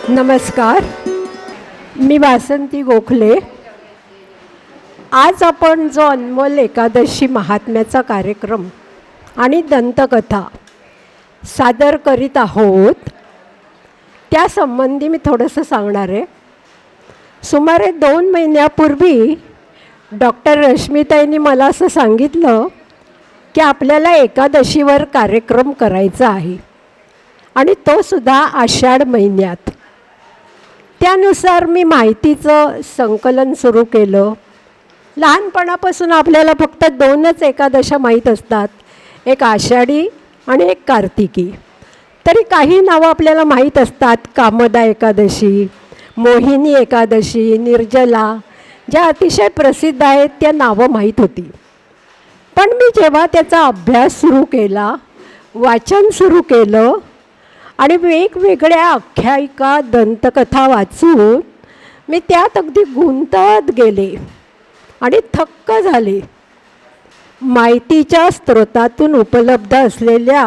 नमस्कार, मी वासंती गोखले. आज आपण जो अनमोल एकादशी महात्म्याचा कार्यक्रम आणि दंतकथा सादर करीत आहोत त्यासंबंधी मी थोडंसं सांगणार आहे. सुमारे 2 महिन्यापूर्वी डॉक्टर रश्मिताईंनी मला असं सांगितलं की आपल्याला एकादशीवर कार्यक्रम करायचा आहे आणि तो सुद्धा आषाढ महिन्यात. त्यानुसार मी माहितीचं संकलन सुरू केलं. लहानपणापासून आपल्याला फक्त 2च एकादशा माहीत असतात, एक आषाढी आणि एक कार्तिकी. तरी काही नावं आपल्याला माहीत असतात, कामदा एकादशी, मोहिनी एकादशी, निर्जला, ज्या अतिशय प्रसिद्ध आहेत त्या नावं माहीत होती. पण मी जेव्हा त्याचा अभ्यास सुरू केला, वाचन सुरू केलं आणि वेगवेगळ्या आख्यायिका दंतकथा वाचून मी त्यात अगदी गुंतत गेले आणि थक्क झाले. माहितीच्या स्रोतातून उपलब्ध असलेल्या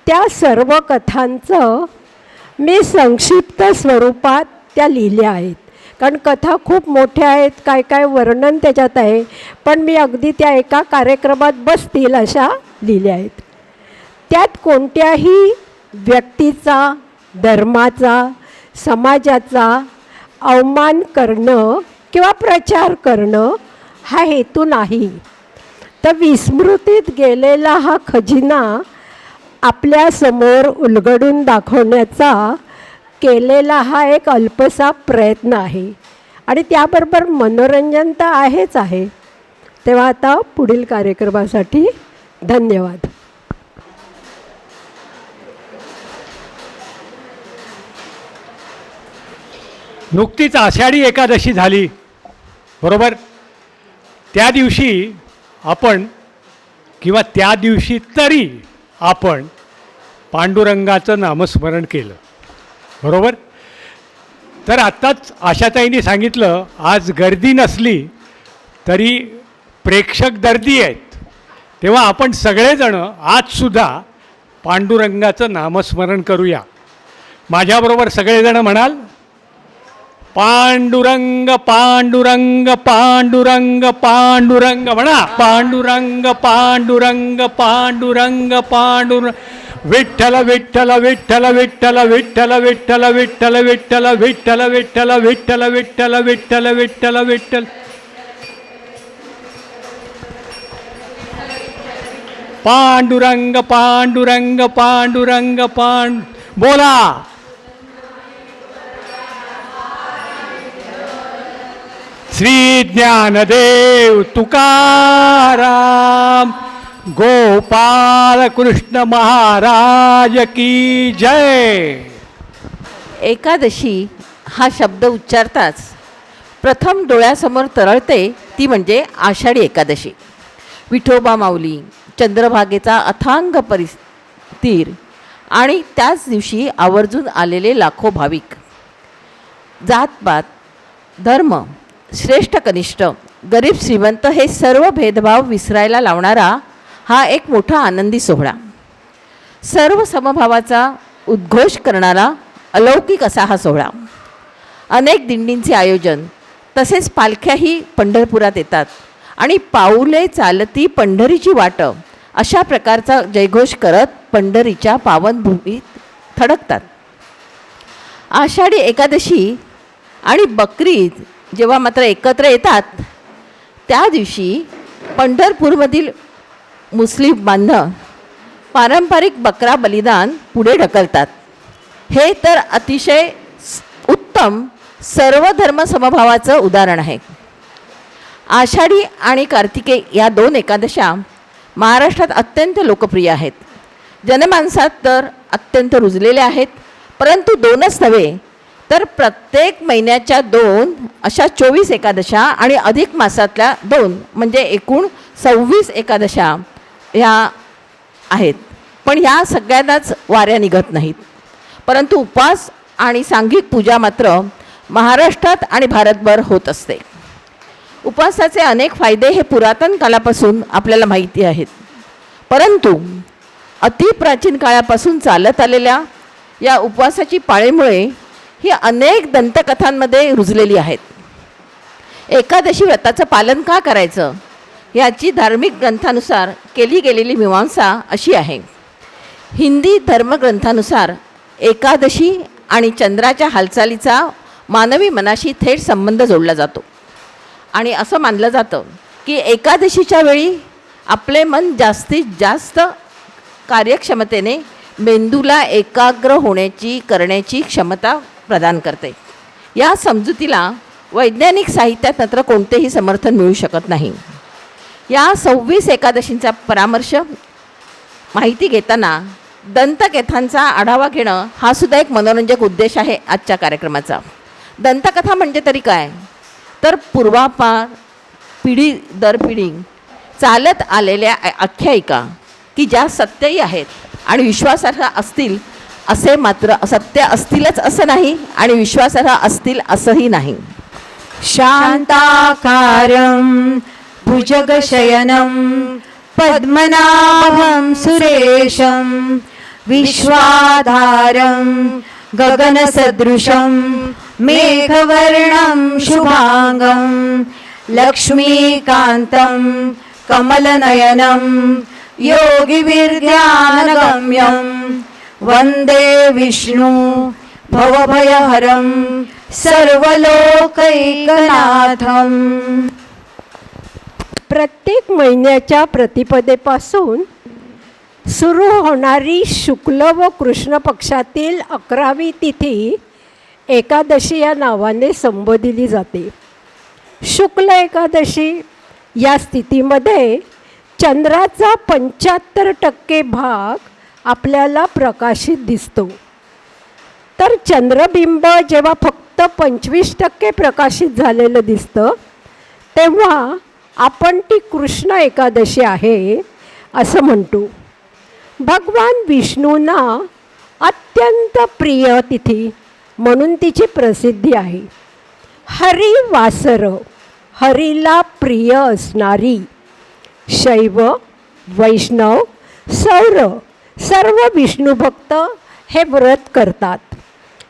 त्या सर्व कथांचं मी संक्षिप्त स्वरूपात त्या लिहिल्या आहेत. कारण कथा खूप मोठ्या आहेत, काय काय वर्णन त्याच्यात आहे, पण मी अगदी त्या एका कार्यक्रमात बसतील अशा लिहिल्या आहेत. त्यात कोणत्याही व्यक्तीचा, धर्माचा, समाजाचा अवमान करणं किंवा प्रचार करणं हा हेतू नाही. तर विस्मृतीत गेलेला हा खजिना आपल्यासमोर उलगडून दाखवण्याचा केलेला हा एक अल्पसा प्रयत्न आहे आणि त्याबरोबर मनोरंजन तर आहेच आहे. तेव्हा आता पुढील कार्यक्रमासाठी धन्यवाद. नुकतीच आषाढी एकादशी झाली, बरोबर. त्या दिवशी आपण किंवा त्या दिवशी तरी आपण पांडुरंगाचं नामस्मरण केलं, बरोबर. तर आत्ताच आशाताईंनी सांगितलं, आज गर्दी नसली तरी प्रेक्षक दर्दी आहेत. तेव्हा आपण सगळेजणं आजसुद्धा पांडुरंगाचं नामस्मरण करूया. माझ्याबरोबर सगळेजणं म्हणाल, पांडुरंग पांडुरंग पांडुरंग पांडुरंग म्हणा. पांडुरंग पांडुरंग पांडुरंग पांडुरंग. विठ्ठल विठ्ठल विठ्ठल विठ्ठल विठ्ठल विठ्ठल विठ्ठल विठ्ठल विठ्ठल विठ्ठल विठ्ठल विठ्ठल विठ्ठल विठ्ठल विठ्ठल. पांडुरंग पांडुरंग पांडुरंग बोला. श्री ज्ञानदेव तुकाराम गोपाल कृष्ण महाराज की जय. एकादशी हा शब्द उच्चारताच प्रथम डोळ्यासमोर तरळते ती म्हणजे आषाढी एकादशी. विठोबा माऊली, चंद्रभागेचा अथांग तीर आणि त्याच दिवशी आवर्जून आलेले लाखो भाविक. जातपात, धर्म, श्रेष्ठ कनिष्ठ, गरीब श्रीमंत हे सर्व भेदभाव विसरायला लावणारा हा एक मोठा आनंदी सोहळा. सर्व समभावाचा उद्घोष करणारा अलौकिक असा हा सोहळा. अनेक दिंडींचे आयोजन, तसेच पालख्याही पंढरपुरात येतात आणि पाऊले चालती पंढरीची वाट अशा प्रकारचा जयघोष करत पंढरीच्या पावनभूमीत थडकतात. आषाढी एकादशी आणि बकरी ईद जेव्हा मात्र एकत्र येतात त्या दिवशी पंढरपूरमधील मुस्लिम बांधव पारंपरिक बकरा बलिदान पुढे ढकलतात. हे तर अतिशय उत्तम सर्व धर्म समभावाचं उदाहरण आहे. आषाढी आणि कार्तिके या 2 एकादशा महाराष्ट्रात अत्यंत लोकप्रिय आहेत. जनमानसात तर अत्यंत रुजलेल्या आहेत. परंतु 2च नव्हे तर प्रत्येक महिन्याच्या 2 अशा 24 एकादशा आणि अधिक मासातल्या 2 म्हणजे एकूण 26 एकादशा ह्या आहेत. पण ह्या सगळ्यांनाच वाऱ्या निघत नाहीत. परंतु उपवास आणि सांघिक पूजा मात्र महाराष्ट्रात आणि भारतभर होत असते. उपवासाचे अनेक फायदे हे पुरातन काळापासून आपल्याला माहिती आहेत. परंतु अतिप्राचीन काळापासून चालत आलेल्या या उपवासाची पाळीमुळे ही अनेक दंतकथांमध्ये रुजलेली आहेत. एकादशी व्रताचं पालन का करायचं याची धार्मिक ग्रंथानुसार केली गेलेली मीमांसा अशी आहे. हिंदी धर्मग्रंथानुसार एकादशी आणि चंद्राच्या हालचालीचा मानवी मनाशी थेट संबंध जोडला जातो आणि असं मानलं जातं की एकादशीच्या वेळी आपले मन जास्तीत जास्त कार्यक्षमतेने मेंदूला एकाग्र करण्याची क्षमता प्रदान करते. या समजुतीला वैज्ञानिक साहित्यात मात्र कोणतेही समर्थन मिळू शकत नाही. या 26 एकादशींचा परामर्श माहिती घेताना दंतकथांचा आढावा घेणं हा सुद्धा एक मनोरंजक उद्देश आहे आजच्या कार्यक्रमाचा. दंतकथा म्हणजे तरी काय, तर पूर्वापार पिढी दर पिढी चालत आलेल्या आख्यायिका की ज्या सत्यही आहेत आणि विश्वासार्ह असतील असे मात्र सत्य असतीलच असं नाही आणि विश्वासार्ह असतील असंही नाही. शान्ताकारं भुजगशयनं पद्मनाभं सुरेशं विश्वाधारं गगनसदृशं मेघवर्णं शुभांगं लक्ष्मीकान्तं कमलनयनं योगिविद्यानगम्यं वन्दे विष्णु भवभयहरं सर्वलोकैकनाथं. प्रत्येक महिन्याच्या प्रतिपदेपासून सुरू होणारी शुक्ल व कृष्ण पक्षातील 11वी तिथी एकादशी या नावाने संबोधिली जाते. शुक्ल एकादशी या स्थितीमध्ये चंद्राचा 75% भाग आपल्याला प्रकाशित दिसतो. तर चंद्रबिंब जेव्हा फक्त 25% प्रकाशित झालेलं दिसतं तेव्हा आपण ती कृष्ण एकादशी आहे असं म्हणतो. भगवान विष्णूंना अत्यंत प्रिय तिथी म्हणून तिची प्रसिद्धी आहे. हरिवासर, हरीला प्रिय असणारी. शैव, वैष्णव, सौर सर्व विष्णुभक्त हे व्रत करतात.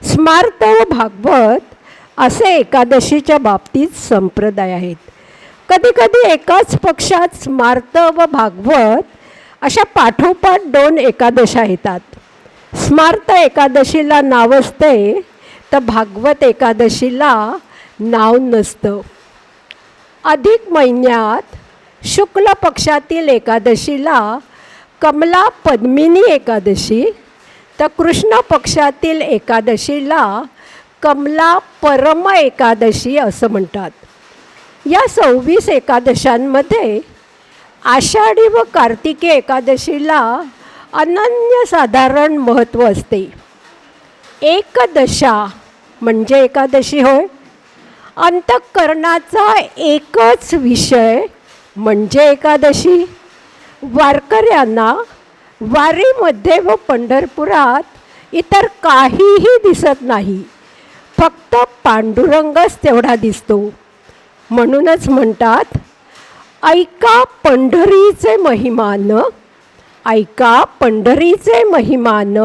स्मार्त व भागवत असे एकादशीच्या बाबतीत संप्रदाय आहेत. कधीकधी एकाच पक्षात स्मार्त व भागवत अशा पाठोपाठ 2 एकादशा येतात. स्मार्त एकादशीला नाव असते तर भागवत एकादशीला नाव नसतं. अधिक महिन्यात शुक्ल पक्षातील एकादशीला कमला पद्मिनी एकादशी तर कृष्ण पक्षातील एकादशीला कमला परम एकादशी असं म्हणतात. या 26 एकादशांमध्ये आषाढी व कार्तिकी एकादशीला अनन्यसाधारण महत्त्व असते. एकदशा म्हणजे एकादशी होय. अंतःकरणाचा एकच विषय म्हणजे एकादशी. वारकऱ्यांना वारीमध्ये व पंढरपुरात इतर काहीही दिसत नाही, फक्त पांडुरंगच तेवढा दिसतो. म्हणूनच म्हणतात, ऐका पंढरीचे महिमान, ऐका पंढरीचे महिमान,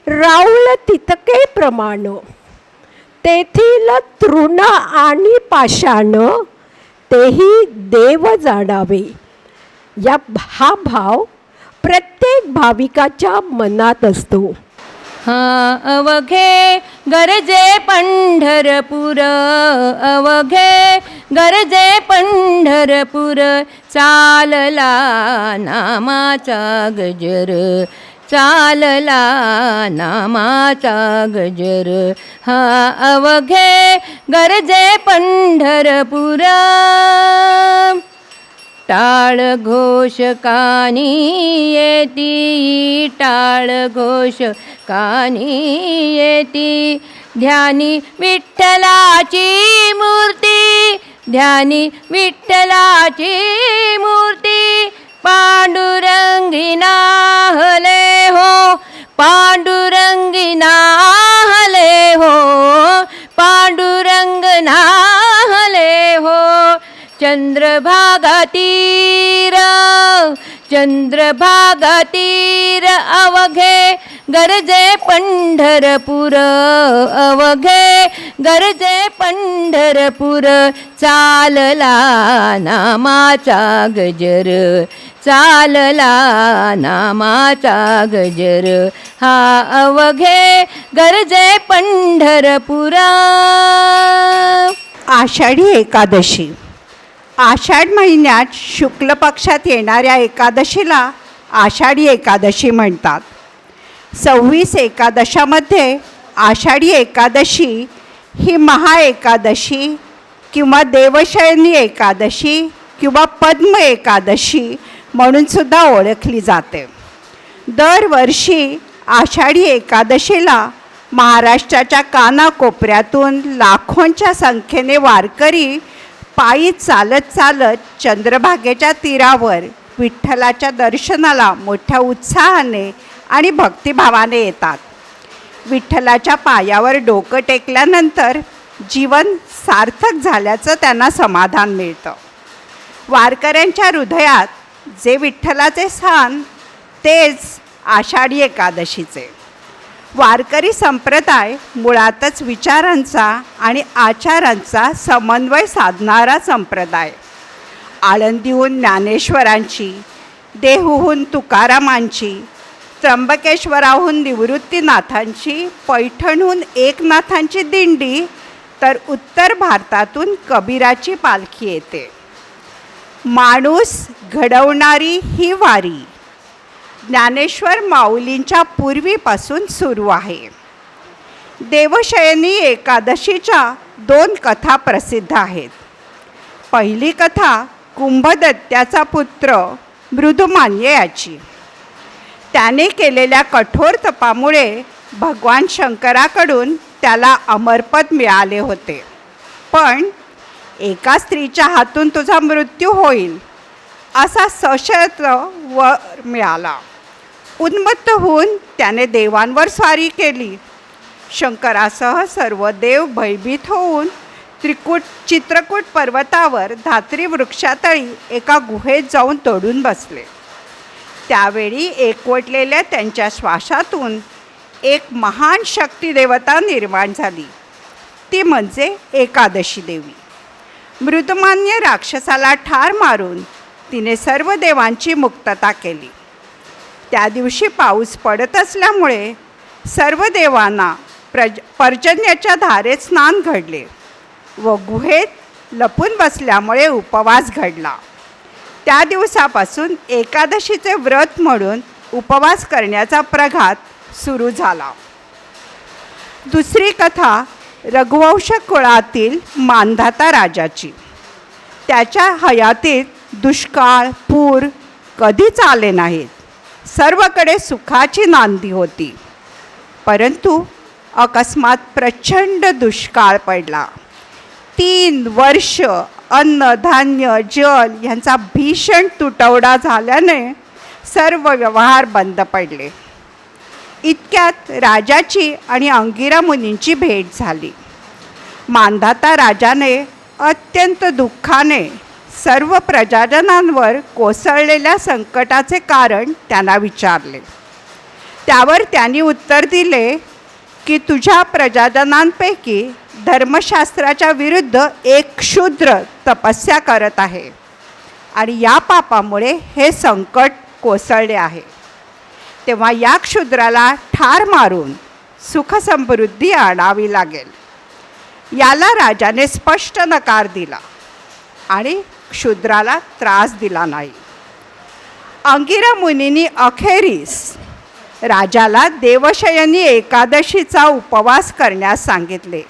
राऊळ तितके प्रमाण, तेथील तृण आणि पाषाण, तेही देव जाणावे. हा भाव प्रत्येक भाविकाच्या मनात असतो. अवघे गरजे पंढरपूर, अवघे गरजे पंढरपूर, चालला नामाचा गजर, चालला नामाचा गजर. अवघे गरजे पंढरपूर. टाळ घोष कानी येती, टाळ घोष कानी येती. ध्यानी विठ्ठलाची मूर्ती, ध्यानी विठ्ठलाची मूर्ती. पांडुरंगी नाहले हो, पांडुरंगी नाहले हो, पांडुरंग नाहले हो. चंद्रभागा तीर, चंद्रभागा तीर अवघे गरजे पंढरपूर, अवघे गरजे पंढरपूर. चालला नामाचा गजर, चालला नामाचा गजर. हा अवघे गरजे पंढरपूर. आषाढी एकादशी. आषाढ महिन्यात शुक्ल पक्षात येणाऱ्या एकादशीला आषाढी एकादशी म्हणतात. 26 एकादशामध्ये आषाढी एकादशी ही महाएकादशी किंवा देवशयनी एकादशी किंवा पद्म एकादशी म्हणून सुद्धा ओळखली जाते. दरवर्षी आषाढी एकादशीला महाराष्ट्राच्या कानाकोपऱ्यातून लाखोंच्या संख्येने वारकरी पायी चालत चालत चंद्रभागेच्या तीरावर विठ्ठलाच्या दर्शनाला मोठ्या उत्साहाने आणि भक्तिभावाने येतात. विठ्ठलाच्या पायावर डोकं टेकल्यानंतर जीवन सार्थक झाल्याचं त्यांना समाधान मिळतं. वारकऱ्यांच्या हृदयात जे विठ्ठलाचे स्थान तेच आषाढी एकादशीचे. वारकरी संप्रदाय मुळातच विचारांचा आणि आचारांचा समन्वय साधणारा संप्रदाय. आळंदीहून ज्ञानेश्वरांची, देहूहून तुकारामांची, त्र्यंबकेश्वराहून निवृत्तीनाथांची, पैठणहून एकनाथांची दिंडी, तर उत्तर भारतातून कबीराची पालखी येते. माणूस घडवणारी ही वारी ज्ञानेश्वर माऊलींच्या पूर्वीपासून सुरू आहे. देवशयनी एकादशीच्या 2 कथा प्रसिद्ध आहेत. पहिली कथा कुंभदत्त्याचा पुत्र मृदुमान्य याची. त्याने केलेल्या कठोर तपामुळे भगवान शंकराकडून त्याला अमरपद मिळाले होते. पण एका स्त्रीच्या हातून तुझा मृत्यू होईल असा सशर्त वर मिळाला. उन्मत्त होऊन त्याने देवांवर स्वारी केली. शंकरासह सर्व देव भयभीत होऊन चित्रकूट पर्वतावर धात्री वृक्षातळी एका गुहेत जाऊन तोडून बसले. त्यावेळी एकवटलेल्या त्यांच्या श्वासातून एक महान शक्ती देवता निर्माण झाली. ती म्हणजे एकादशी देवी. मृदुमान्य राक्षसाला ठार मारून तिने सर्व देवांची मुक्तता केली. त्या दिवशी पाऊस पडत असल्यामुळे सर्व देवांना पर्जन्याच्या धारेत स्नान घडले व गुहेत लपून बसल्यामुळे उपवास घडला. त्या दिवसापासून एकादशीचे व्रत म्हणून उपवास करण्याचा प्रघात सुरू झाला. दुसरी कथा रघुवंश कुळातील मांधाता राजाची. त्याच्या हयातीत दुष्काळ, पूर कधीच आले नाहीत. सर्वकडे सुखाची नांदी होती. परंतु अकस्मात प्रचंड दुष्काळ पडला. 3 वर्ष अन्न, धान्य, जल यांचा भीषण तुटवडा झाल्याने सर्व व्यवहार बंद पडले. इतक्यात राजाची आणि अंगिरा मुनींची भेट झाली. मांधाता राजाने अत्यंत दुःखाने सर्व प्रजाजनांवर कोसळलेल्या संकटाचे कारण त्यांना विचारले. त्यावर त्यांनी उत्तर दिले की तुझ्या प्रजाजनांपैकी धर्मशास्त्राच्या विरुद्ध एक क्षुद्र तपस्या करत आहे आणि या पापामुळे हे संकट कोसळले आहे. तेव्हा या क्षुद्राला ठार मारून सुखसमृद्धी आणावी लागेल. याला राजाने स्पष्ट नकार दिला आणि क्षुद्राला त्रास दिला नाही. अंगिरा मुनींनी अखेरीस राजाला देवशयनी एकादशीचा उपवास करण्यास सांगितले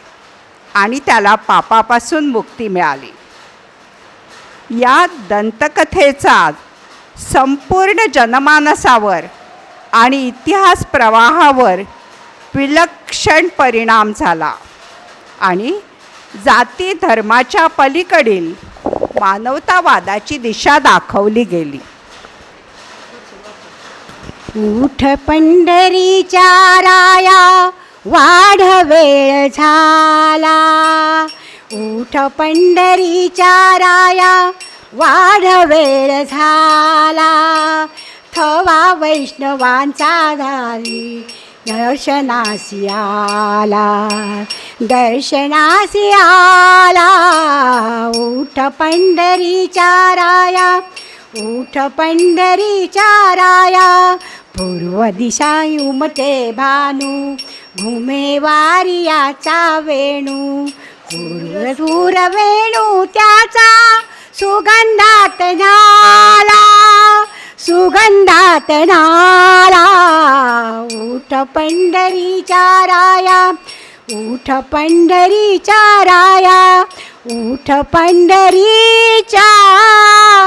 आणि त्याला पापापासून मुक्ती मिळाली. या दंतकथेचा संपूर्ण जनमानसावर आणि इतिहास प्रवाहावर विलक्षण परिणाम झाला आणि जाती धर्माच्या पलीकडील मानवतावादाची दिशा दाखवली गेली. उठ पंढरीच्या राया वाढ वेळ झाला. उठ पंढरीच्या राया वाढ वेळ झाला. थवा वैष्णवांचा दारी दर्शनासी आला. दर्शनासी आला. उठ पंढरीच्या राया उठ पंढरीच्या राया. पूर्व दिशा उमटे भानू घुमे वारियाचा वेणू. दूर वेणू त्याचा सुगंधात नाला. सुगंधात नाला. उठ पंढरीच्या राया उठ पंढरीच्या राया. उठ पंढरीच्या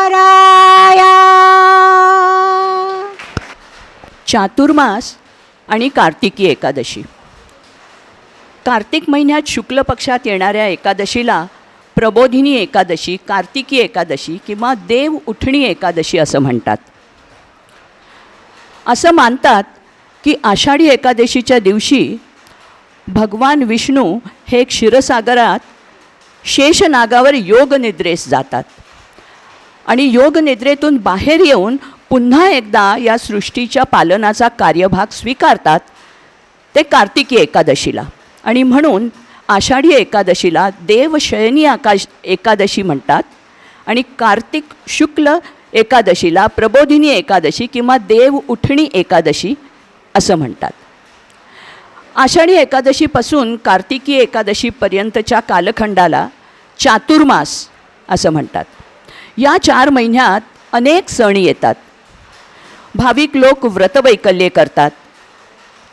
राया. चातुर्मास आणि कार्तिकी एकादशी. कार्तिक महिन्यात शुक्ल पक्षात येणाऱ्या एकादशीला प्रबोधिनी एकादशी, कार्तिकी एकादशी किंवा देव उठणी एकादशी असं म्हणतात. असं मानतात की आषाढी एकादशीच्या दिवशी भगवान विष्णू हे क्षीरसागरात शेषनागावर योगनिद्रेस जातात आणि योगनिद्रेतून बाहेर येऊन पुन्हा एकदा या सृष्टीच्या पालनाचा कार्यभाग स्वीकारतात. ते कार्तिकी एकादशीला आणि म्हणून आषाढी एकादशीला देवशयनी एकादशी म्हणतात आणि कार्तिक शुक्ल एकादशीला प्रबोधिनी एकादशी किंवा देव उठणी एकादशी असं म्हणतात. आषाढी एकादशीपासून कार्तिकी एकादशीपर्यंतच्या कालखंडाला चातुर्मास असं म्हणतात. या 4 महिन्यात अनेक सण येतात. भाविक लोक व्रतवैकल्ये करतात.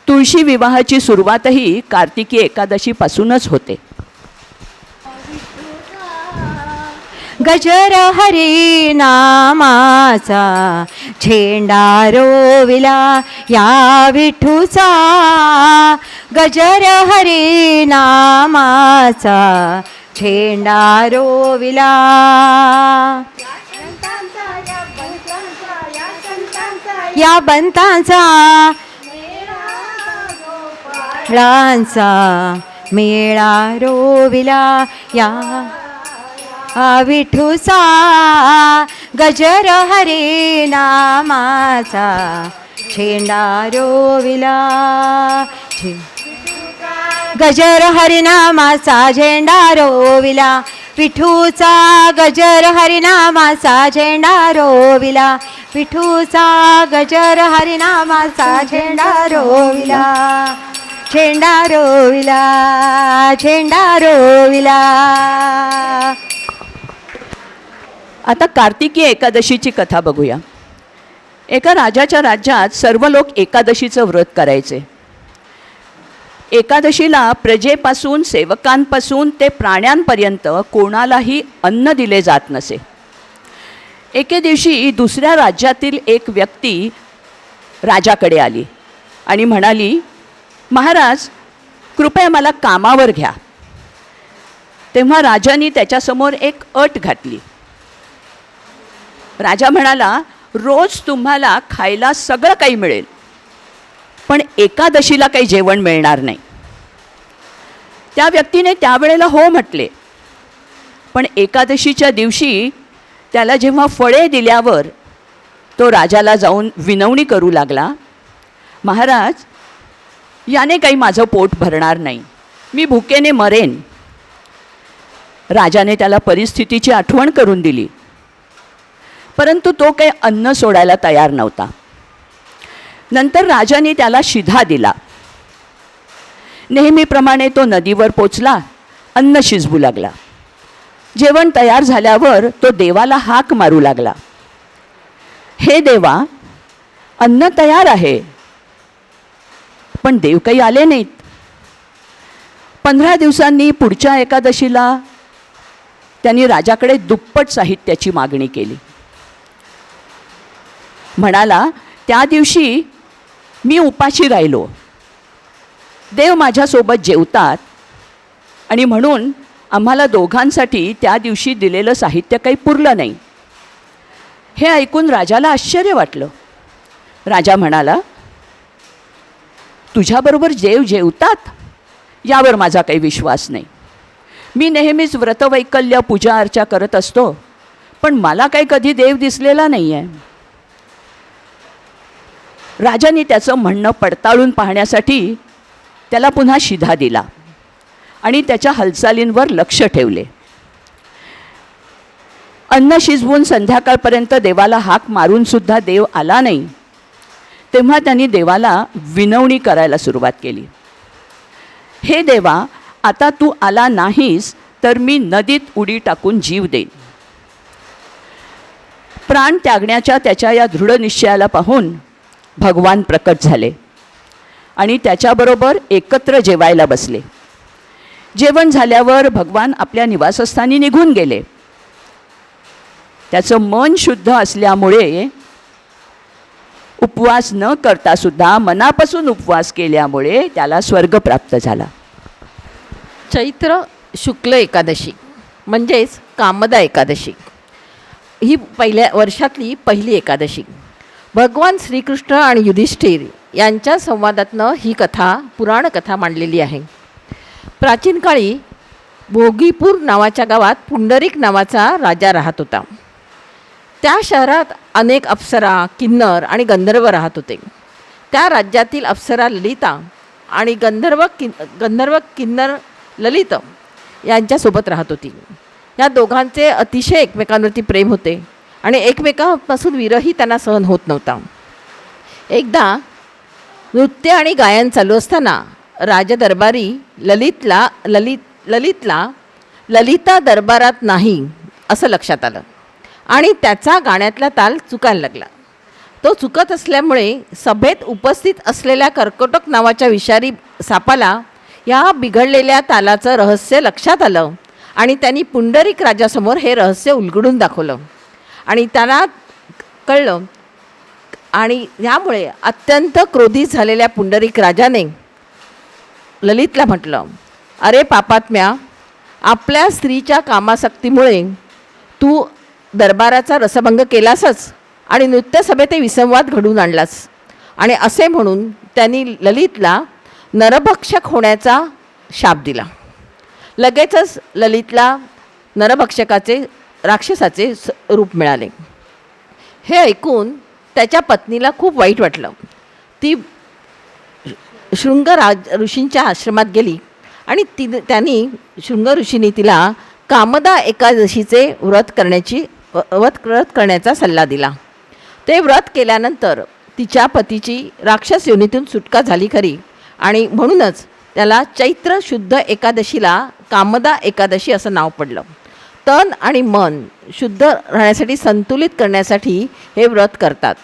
तुळशी विवाहाची सुरुवातही कार्तिकी एकादशीपासूनच होते. गजर हरी नामाचा झेंडा रोविला या विठूचा. गजर हरी नामाचा झेंडा रोविला. या बंतांचा ळांचा मेळा रोविला या विठूचा. गजर हरी नामाचा झेंडा रोविला. गजर हरिनामाचा झेंडा रोविला विठूचा. गजर हरिनामाचा झेंडा रोविला विठूचा. गजर हरिनामाचा झेंडा रोविला. झेंडा रोविला. झेंडा रोविला. आता कार्तिकी एकादशीची कथा बघूया. एका राजाच्या राज्यात सर्व लोक एकादशीचं व्रत करायचे. एकादशीला प्रजेपासून सेवकांपासून ते प्राण्यांपर्यंत कोणालाही अन्न दिले जात नसे. एके दिवशी दुसऱ्या राज्यातील एक व्यक्ती राजाकडे आली आणि म्हणाली, महाराज कृपया मला कामावर घ्या. तेव्हा राजाने त्याच्यासमोर एक अट घातली. राजा म्हणाला, रोज तुम्हाला खायला सगळं काही मिळेल, पण एकादशीला काही जेवण मिळणार नाही. त्या व्यक्तीने त्यावेळेला हो म्हटले, पण एकादशीच्या दिवशी त्याला जेव्हा फळे दिल्यावर तो राजाला जाऊन विनवणी करू लागला, महाराज याने काही माझं पोट भरणार नाही, मी भुकेने मरेन. राजाने त्याला परिस्थितीची आठवण करून दिली, परंतु तो काही अन्न सोडायला तयार नव्हता. नंतर राजाने त्याला शिधा दिला. नेहमीप्रमाणे तो नदीवर पोचला, अन्न शिजवू लागला. जेवण तयार झाल्यावर तो देवाला हाक मारू लागला, हे देवा, अन्न तयार आहे. पण देव काही आले नाहीत. 15 दिवसांनी पुढच्या एकादशीला त्यांनी राजाकडे दुप्पट साहित्याची मागणी केली. म्हणाला, त्या दिवशी मी उपाशी राहिलो, देव माझ्यासोबत जेवतात आणि म्हणून आम्हाला दोघांसाठी त्या दिवशी दिलेलं साहित्य काही पुरलं नाही. हे ऐकून राजाला आश्चर्य वाटलं. राजा म्हणाला, तुझ्याबरोबर देव जेवतात यावर माझा काही विश्वास नाही. मी नेहमीच व्रतवैकल्य पूजा अर्चा करत असतो, पण मला काही कधी देव दिसलेला नाही आहे. राजाने त्याचं म्हणणं पडताळून पाहण्यासाठी त्याला पुन्हा शिधा दिला आणि त्याच्या हालचालींवर लक्ष ठेवले. अन्न शिजवून संध्याकाळपर्यंत देवाला हाक मारूनसुद्धा देव आला नाही. तेव्हा त्यांनी देवाला विनवणी करायला सुरुवात केली. हे देवा, आता तू आला नाहीस तर मी नदीत उडी टाकून जीव देईन. प्राण त्यागण्याच्या त्याच्या या दृढ निश्चयाला पाहून भगवान प्रकट झाले आणि त्याच्याबरोबर एकत्र जेवायला बसले. जेवण झाल्यावर भगवान आपल्या निवासस्थानी निघून गेले. त्याचं मन शुद्ध असल्यामुळे उपवास न करतासुद्धा मनापासून उपवास केल्यामुळे त्याला स्वर्ग प्राप्त झाला. चैत्र शुक्ल एकादशी म्हणजेच कामदा एकादशी ही पहिल्या वर्षातली पहिली एकादशी. भगवान श्रीकृष्ण आणि युधिष्ठिर यांच्या संवादातनं ही कथा पुराणकथा मांडलेली आहे. प्राचीन काळी भोगीपूर नावाच्या गावात पुंडरीक नावाचा राजा राहत होता. त्या शहरात अनेक अप्सरा, किन्नर आणि गंधर्व राहत होते. त्या राज्यातील अप्सरा ललिता आणि गंधर्व किन्नर ललित यांच्यासोबत राहत होती. या दोघांचे अतिशय एकमेकांवरती प्रेम होते आणि एकमेकांपासून विरही त्यांना सहन होत नव्हता. एकदा नृत्य आणि गायन चालू असताना राजदरबारी ललितला ललिता दरबारात नाही असं लक्षात आलं आणि त्याचा गाण्यातला ताल चुकायला लागला. तो चुकत असल्यामुळे सभेत उपस्थित असलेल्या कर्कोटक नावाच्या विषारी सापाला या बिघडलेल्या तालाचं रहस्य लक्षात आलं आणि त्यांनी पुंडरीक राजासमोर हे रहस्य उलगडून दाखवलं आणि त्याला कळलं. आणि यामुळे अत्यंत क्रोधित झालेल्या पुंडरीक राजाने ललितला म्हटलं, अरे पापात्म्या, आपल्या स्त्रीच्या कामासक्तीमुळे तू दरबाराचा रसभंग केलासच आणि नृत्यसभेत विसंवाद घडवून आणलास. आणि असे म्हणून त्यांनी ललितला नरभक्षक होण्याचा शाप दिला. लगेचच ललितला राक्षसाचे रूप मिळाले. हे ऐकून त्याच्या पत्नीला खूप वाईट वाटलं. ती शृंग ऋषींच्या आश्रमात गेली आणि त्यांनी शृंग ऋषींनी तिला कामदा एकादशीचे व्रत करण्याचा सल्ला दिला. ते व्रत केल्यानंतर तिच्या पतीची राक्षस योनीतून सुटका झाली खरी आणि म्हणूनच त्याला चैत्र शुद्ध एकादशीला कामदा एकादशी असं नाव पडलं. तन आणि मन शुद्ध राहण्यासाठी, संतुलित करण्यासाठी हे व्रत करतात.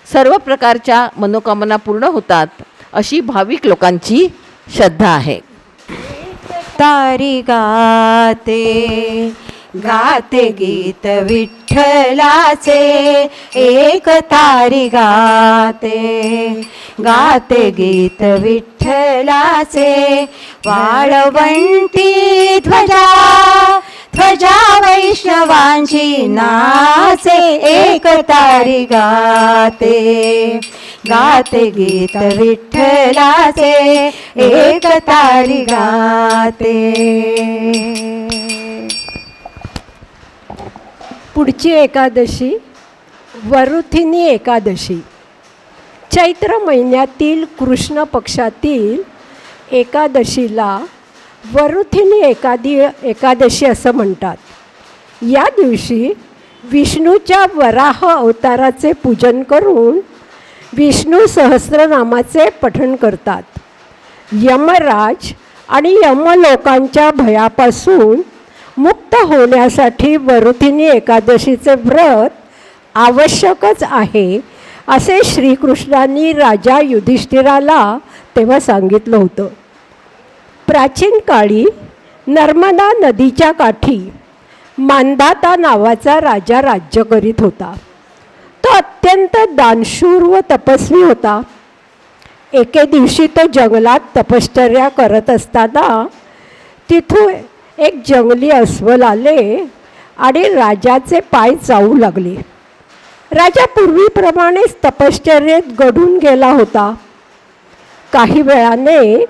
सर्व प्रकारच्या मनोकामना पूर्ण होतात अशी भाविक लोकांची श्रद्धा आहे. तारी गाते गाते गीत विठ्ठलाचे, एक तारी गाते गाते गीत विठ्ठलाचे. वाळवंटी ध्वजा ध्वजा वैष्णवांची नाचे, एक तारी गाते गाते गीत विठ्ठलाचे, एक तारी गाते. पुढची एकादशी वरुथिनी एकादशी. चैत्र महिन्यातील कृष्ण पक्षातील एकादशीला वरुथिनी एकादशी असं म्हणतात. या दिवशी विष्णूच्या वराह अवताराचे पूजन करून विष्णू सहस्रनामाचे पठण करतात. यमराज आणि यमलोकांच्या भयापासून मुक्त होण्यासाठी वरुथिनी एकादशीचे व्रत आवश्यकच आहे असे श्रीकृष्णांनी राजा युधिष्ठिराला तेव्हा सांगितलं होतं. प्राचीन काळी नर्मदा नदीच्या काठी मांधाता नावाचा राजा राज्य करीत होता. तो अत्यंत दानशूर व तपस्वी होता. एके दिवशी तो जंगलात तपश्चर्या करत असताना तिथून एक जंगली अस्वल आले आणि राजाचे पाय चावू लागले. राजा पूर्वीप्रमाणेच तपश्चर्येत गढून गेला होता. काही वेळाने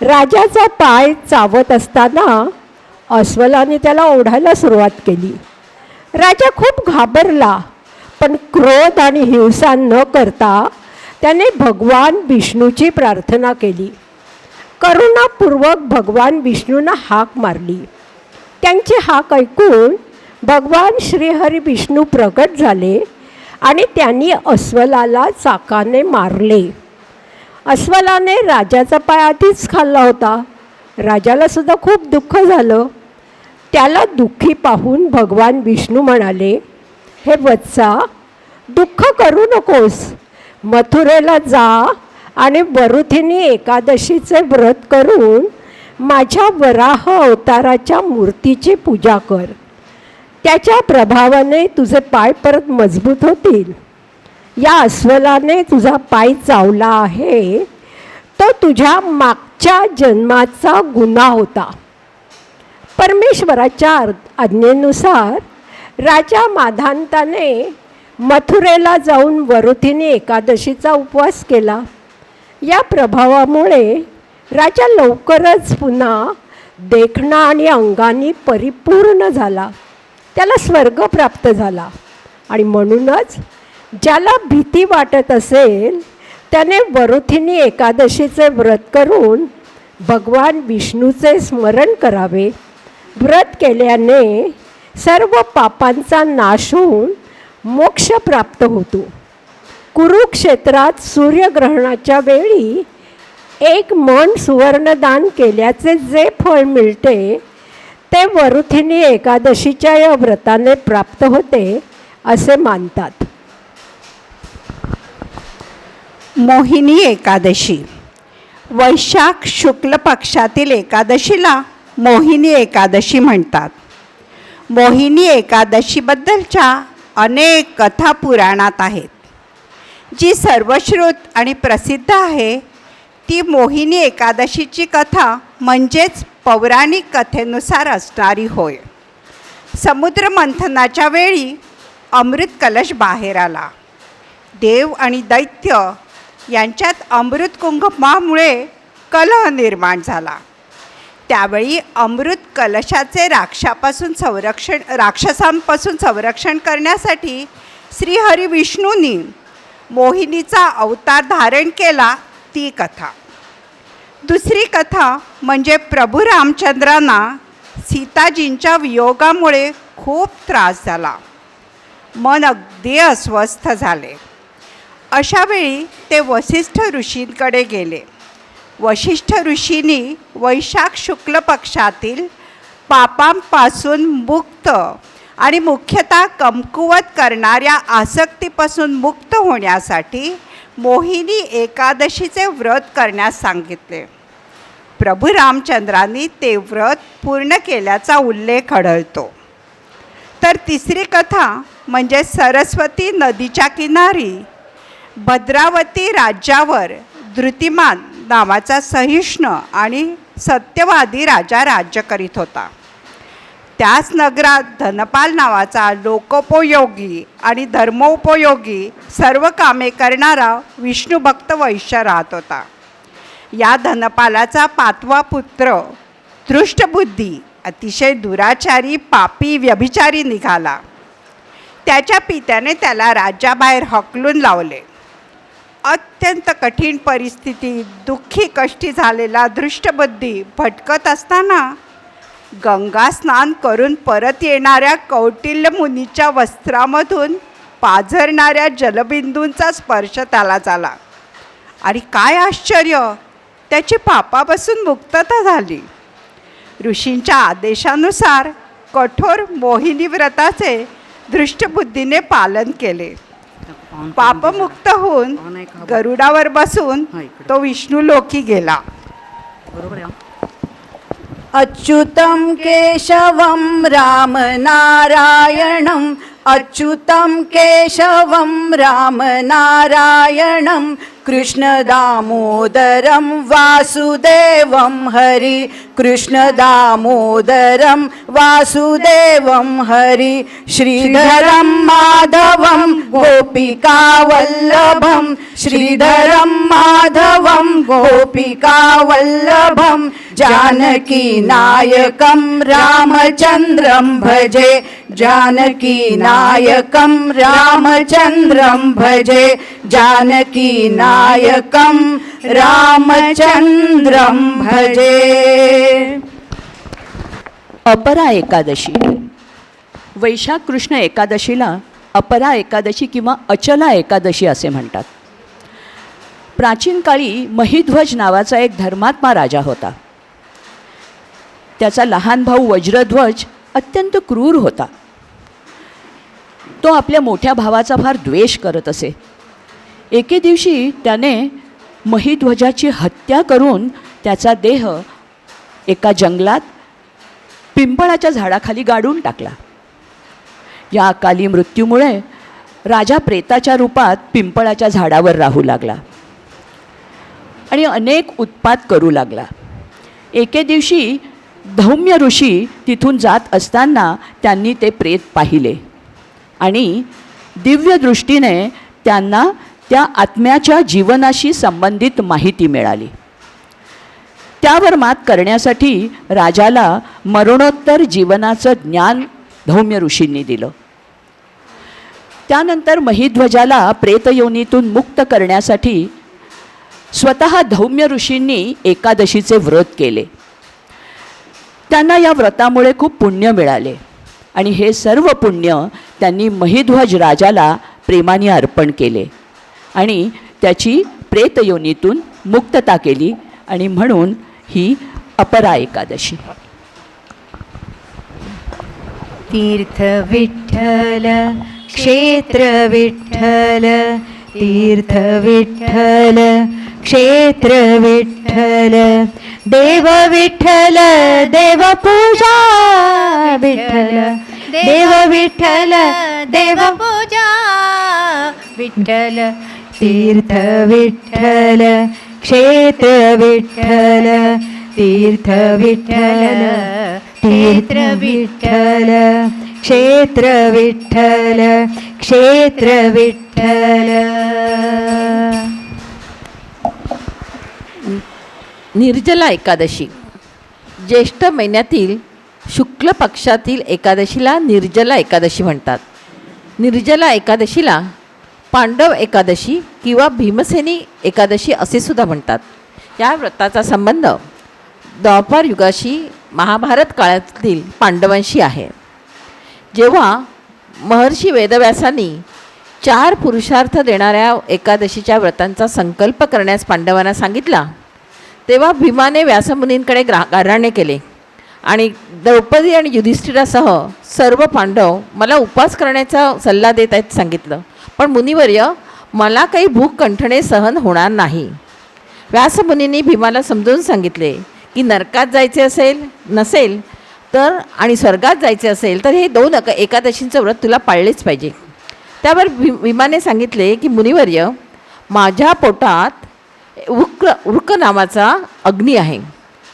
राजाचा पाय चावत असताना अस्वलाने त्याला ओढायला सुरुवात केली. राजा खूप घाबरला, पण क्रोध आणि हिंसा न करता त्याने भगवान विष्णूची प्रार्थना केली. करुणापूर्वक भगवान विष्णूंना हाक मारली. त्यांची हाक ऐकून भगवान श्रीहरी विष्णू प्रकट झाले आणि त्यांनी अस्वलाला चाकाने मारले. अस्वलाने राजाचा पाय आधीच खाल्ला होता. राजाला सुद्धा खूप दुःख झालं. त्याला दुःखी पाहून भगवान विष्णू म्हणाले, हे वत्सा, दुःख करू नकोस. मथुरेला जा आणि वरुथिनी एकादशीचे व्रत करून माझ्या वराह अवताराच्या मूर्तीची पूजा कर. त्याच्या प्रभावाने तुझे पाय परत मजबूत होतील. या अस्वलाने तुझा पाय चावला आहे, तो तुझ्या मागच्या जन्माचा गुन्हा होता. परमेश्वराच्या आज्ञेनुसार राजा माधांताने मथुरेला जाऊन वरुथिनी एकादशीचा उपवास केला. या प्रभावामुळे राजा लवकरच पुन्हा देखणा आणि अंगाने परिपूर्ण झाला. त्याला स्वर्ग प्राप्त झाला. आणि म्हणूनच ज्याला भीती वाटत असेल त्याने वरुथिनी एकादशीचे व्रत करून भगवान विष्णूचे स्मरण करावे. व्रत केल्याने सर्व पापांचा नाश होऊन मोक्ष प्राप्त होतो. कुरुक्षेत्रात सूर्यग्रहणाच्या वेळी 1 मन सुवर्णदान केल्याचे जे फळ मिळते ते वरुथिनी एकादशीच्या या व्रताने प्राप्त होते असे मानतात. मोहिनी एकादशी. वैशाख शुक्ल पक्षातील एकादशीला मोहिनी एकादशी म्हणतात. मोहिनी एकादशीबद्दलच्या अनेक कथा पुराणात आहेत. जी सर्वश्रुत आणि प्रसिद्ध आहे ती मोहिनी एकादशीची कथा म्हणजेच पौराणिक कथेनुसार असणारी होय. समुद्र मंथनाच्या वेळी अमृत कलश बाहेर आला. देव आणि दैत्य यांच्यात अमृत कुंभमामुळे कलह निर्माण झाला. त्यावेळी अमृत कलशाचे राक्षसांपासून संरक्षण करण्यासाठी श्रीहरी विष्णूंनी मोहिनीचा अवतार धारण केला. ती कथा. दुसरी कथा म्हणजे प्रभू रामचंद्रांना सीताजींच्या वियोगामुळे खूप त्रास झाला. मन अगदी अस्वस्थ झाले. अशावेळी ते वसिष्ठ ऋषींकडे गेले. वसिष्ठ ऋषींनी वैशाख शुक्ल पक्षातील पापांपासून मुक्त आणि मुख्यतः कमकुवत करणाऱ्या आसक्तीपासून मुक्त होण्यासाठी मोहिनी एकादशीचे व्रत करण्यास सांगितले. प्रभू रामचंद्रांनी ते व्रत पूर्ण केल्याचा उल्लेख आढळतो. तर तिसरी कथा म्हणजे सरस्वती नदीच्या किनारी भद्रावती राज्यावर धृतिमान नावाचा सहिष्णू आणि सत्यवादी राजा राज्य करीत होता. त्याच नगरात धनपाल नावाचा लोकोपयोगी आणि धर्मोपयोगी सर्व कामे करणारा विष्णुभक्त वैश्य राहत होता. या धनपालाचा 5वा पुत्र दृष्टबुद्धी अतिशय दुराचारी, पापी, व्यभिचारी निघाला. त्याच्या पित्याने त्याला राज्याबाहेर हकलून लावले. अत्यंत कठीण परिस्थितीत दुःखी कष्टी झालेला दृष्टबुद्धी भटकत असताना गंगा स्नान करून परत येणाऱ्या कौटिल्य मुनीच्या वस्त्रामधून पाझरणाऱ्या जलबिंदूंचा स्पर्श त्याला झाला. आणि काय आश्चर्य, त्याची पापापासून मुक्तता झाली. ऋषींच्या आदेशानुसार कठोर मोहिनी व्रताचे दृष्टबुद्धीने पालन केले. पापमुक्त होऊन गरुडावर बसून तो विष्णू लोकी गेला. अच्युतं केशवं रामनारायणं अच्युतं केशवं रामनारायणं कृष्णदामोदरं वासुदेवं हरि कृष्णदामोदरं वासुदेवं हरि श्रीधरं माधवं गोपिकावल्लभं श्रीधरं माधवं गोपिकावल्लभं जानकीनायकं रामचन्द्रं भजे जानकीनायकं रामचन्द्रं भजे जानकीनायकं रामचन्द्रं भजे. अपरा एकादशी. वैशाख कृष्ण एकादशीला अपरा एकादशी किंवा अचला एकादशी असे म्हणतात. प्राचीन काळी महिध्वज नावाचा एक धर्मात्मा राजा होता. त्याचा लहान भाऊ वज्रध्वज अत्यंत क्रूर होता. तो आपल्या मोठ्या भावाचा फार द्वेष करत असे. एके दिवशी त्याने महिध्वजाची हत्या करून त्याचा देह एका जंगलात पिंपळाच्या झाडाखाली गाडून टाकला. या अकाली मृत्यूमुळे राजा प्रेताच्या रूपात पिंपळाच्या झाडावर राहू लागला आणि अनेक उत्पात करू लागला. एके दिवशी धौम्य ऋषी तिथून जात असताना त्यांनी ते प्रेत पाहिले आणि दिव्य दृष्टीने त्यांना त्या आत्म्याच्या जीवनाशी संबंधित माहिती मिळाली. त्यावर मात करण्यासाठी राजाला मरणोत्तर जीवनाचं ज्ञान धौम्य ऋषींनी दिलं. त्यानंतर महिध्वजाला प्रेतयोनीतून मुक्त करण्यासाठी स्वतः धौम्य ऋषींनी एकादशीचे व्रत केले. त्यांना या व्रतामुळे खूप पुण्य मिळाले आणि हे सर्व पुण्य त्यांनी महिध्वज राजाला प्रेमाने अर्पण केले आणि त्याची प्रेतयोनीतून मुक्तता केली आणि म्हणून ही अपरा एकादशी. तीर्थ विठ्ठल क्षेत्र विठ्ठल तीर्थ विठ्ठल क्षेत्र विठ्ठल देव विठ्ठल देव पूजा विठ्ठल देव विठ्ठल देव पूजा विठ्ठल तीर्थ विठ्ठल क्षेत्र विठ्ठल तीर्थ विठ्ठल तीर्थ विठ्ठल क्षेत्र विठ्ठल क्षेत्र विठ्ठल. निर्जला एकादशी. ज्येष्ठ महिन्यातील शुक्ल पक्षातील एकादशीला निर्जला एकादशी म्हणतात. निर्जला एकादशीला पांडव एकादशी किंवा भीमसेनी एकादशी असे सुद्धा म्हणतात. या व्रताचा संबंध द्वापार युगाशी महाभारत काळातील पांडवांशी आहे. जेव्हा महर्षी वेदव्यासांनी 4 पुरुषार्थ देणाऱ्या एकादशीच्या व्रतांचा संकल्प करण्यास पांडवांना सांगितला तेव्हा भीमाने व्यासमुनींकडे गाऱ्हाणे केले आणि द्रौपदी आणि युधिष्ठिरासह सर्व पांडव मला उपवास करण्याचा सल्ला देत आहेत सांगितलं. पण मुनिवर्य मला काही भूक कंठणे सहन होणार नाही. व्यासमुनींनी भीमाला समजून सांगितले की नरकात जायचे नसेल तर आणि स्वर्गात जायचे असेल तर हे 2 एकादशींचं व्रत तुला पाळलेच पाहिजे. त्यावर भीमाने सांगितले की मुनिवर्य माझ्या पोटात वृक नावाचा अग्नी आहे.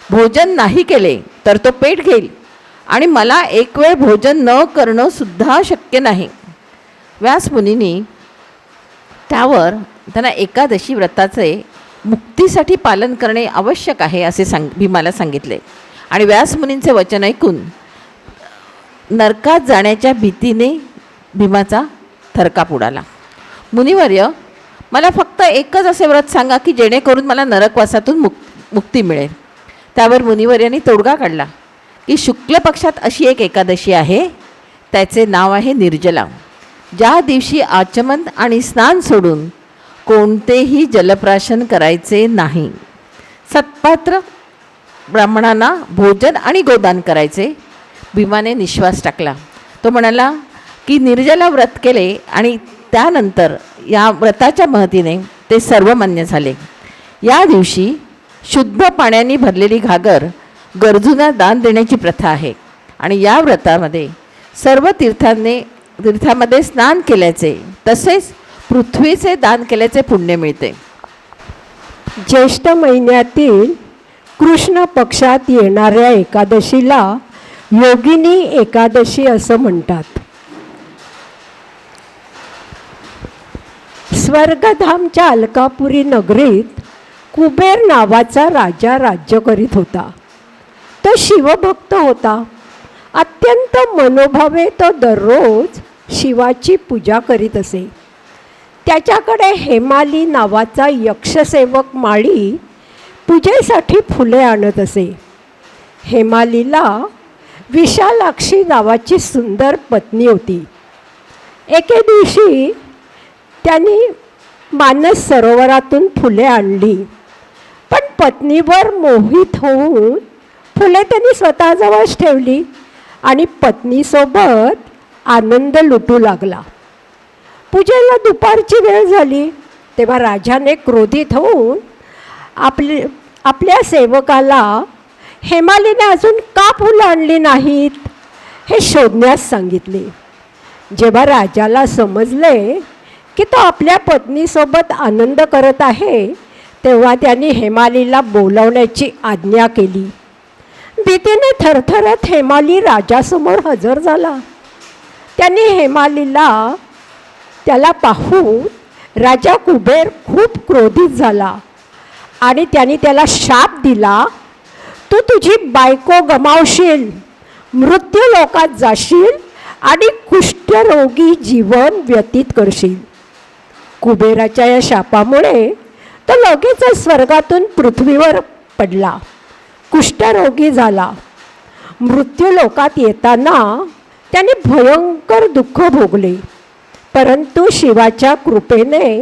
भोजन नाही केले तर तो पेट घेईल आणि मला एक वेळ भोजन न करणं सुद्धा शक्य नाही. व्यासमुनींनी त्यावर त्यांना एकादशी व्रताचे मुक्तीसाठी पालन करणे आवश्यक आहे असे भीमाला सांगितले आणि व्यासमुनींचे वचन ऐकून नरकात जाण्याच्या भीतीने भीमाचा थरकाप उडाला. मुनिवर्य मला फक्त एकच असे व्रत सांगा की जेणेकरून मला नरकवासातून मुक्ती मिळेल. त्यावर मुनिवर्यांनी तोडगा काढला की शुक्ल पक्षात अशी एक एकादशी आहे त्याचे नाव आहे निर्जला. ज्या दिवशी आचमन आणि स्नान सोडून कोणतेही जलप्राशन करायचे नाही. सत्पात्र ब्राह्मणांना भोजन आणि गोदान करायचे. भीमाने निश्वास टाकला. तो म्हणाला की निर्जला व्रत केले आणि त्यानंतर या व्रताच्या महतीने ते सर्वमान्य झाले. या दिवशी शुद्ध पाण्याने भरलेली घागर गरजूंना दान देण्याची प्रथा आहे आणि या व्रतामध्ये सर्व तीर्थामध्ये स्नान केल्याचे तसेच पृथ्वीचे दान केल्याचे पुण्य मिळते. ज्येष्ठ महिन्यातील कृष्ण पक्षात येणाऱ्या एकादशीला योगिनी एकादशी असं म्हणतात. स्वर्गधामच्या अलकापुरी नगरीत कुबेर नावाचा राजा राज्य करीत होता. तो शिवभक्त होता. अत्यंत मनोभावे तो दररोज शिवाची पूजा करीत असे. त्याच्याकडे हेमाली नावाचा यक्षसेवक माळी पूजेसाठी फुले आणत असे. हेमालीला विशालाक्षी नावाची सुंदर पत्नी होती. एके दिवशी त्यांनी मानस सरोवरातून फुले आणली, पण पत्नीवर मोहित होऊन फुले त्यांनी स्वतःजवळच ठेवली आणि पत्नीसोबत आनंद लुटू लागला. पूजेला दुपारची वेळ झाली तेव्हा राजाने क्रोधित होऊन आपल्या सेवकाला हेमालीने अजून का फुलं आणली नाहीत हे शोधण्यास सांगितले. जेव्हा राजाला समजले की तो आपल्या पत्नीसोबत आनंद करत आहे तेव्हा त्यांनी हेमालीला बोलावण्याची आज्ञा केली. भीतीने थरथरत हेमाली राजासमोर हजर झाला. त्यांनी हेमालीला त्याला पाहून राजा कुबेर खूप क्रोधित झाला आणि त्यांनी त्याला शाप दिला, तू तुझी बायको गमावशील, मृत्यूलोकात जाशील आणि कुष्ठरोगी जीवन व्यतीत करशील. कुबेराच्या या शापामुळे तो लगेचच स्वर्गातून पृथ्वीवर पडला, कुष्ठरोगी झाला. मृत्यूलोकात येताना त्याने भयंकर दुःख भोगले, परंतु शिवाच्या कृपेने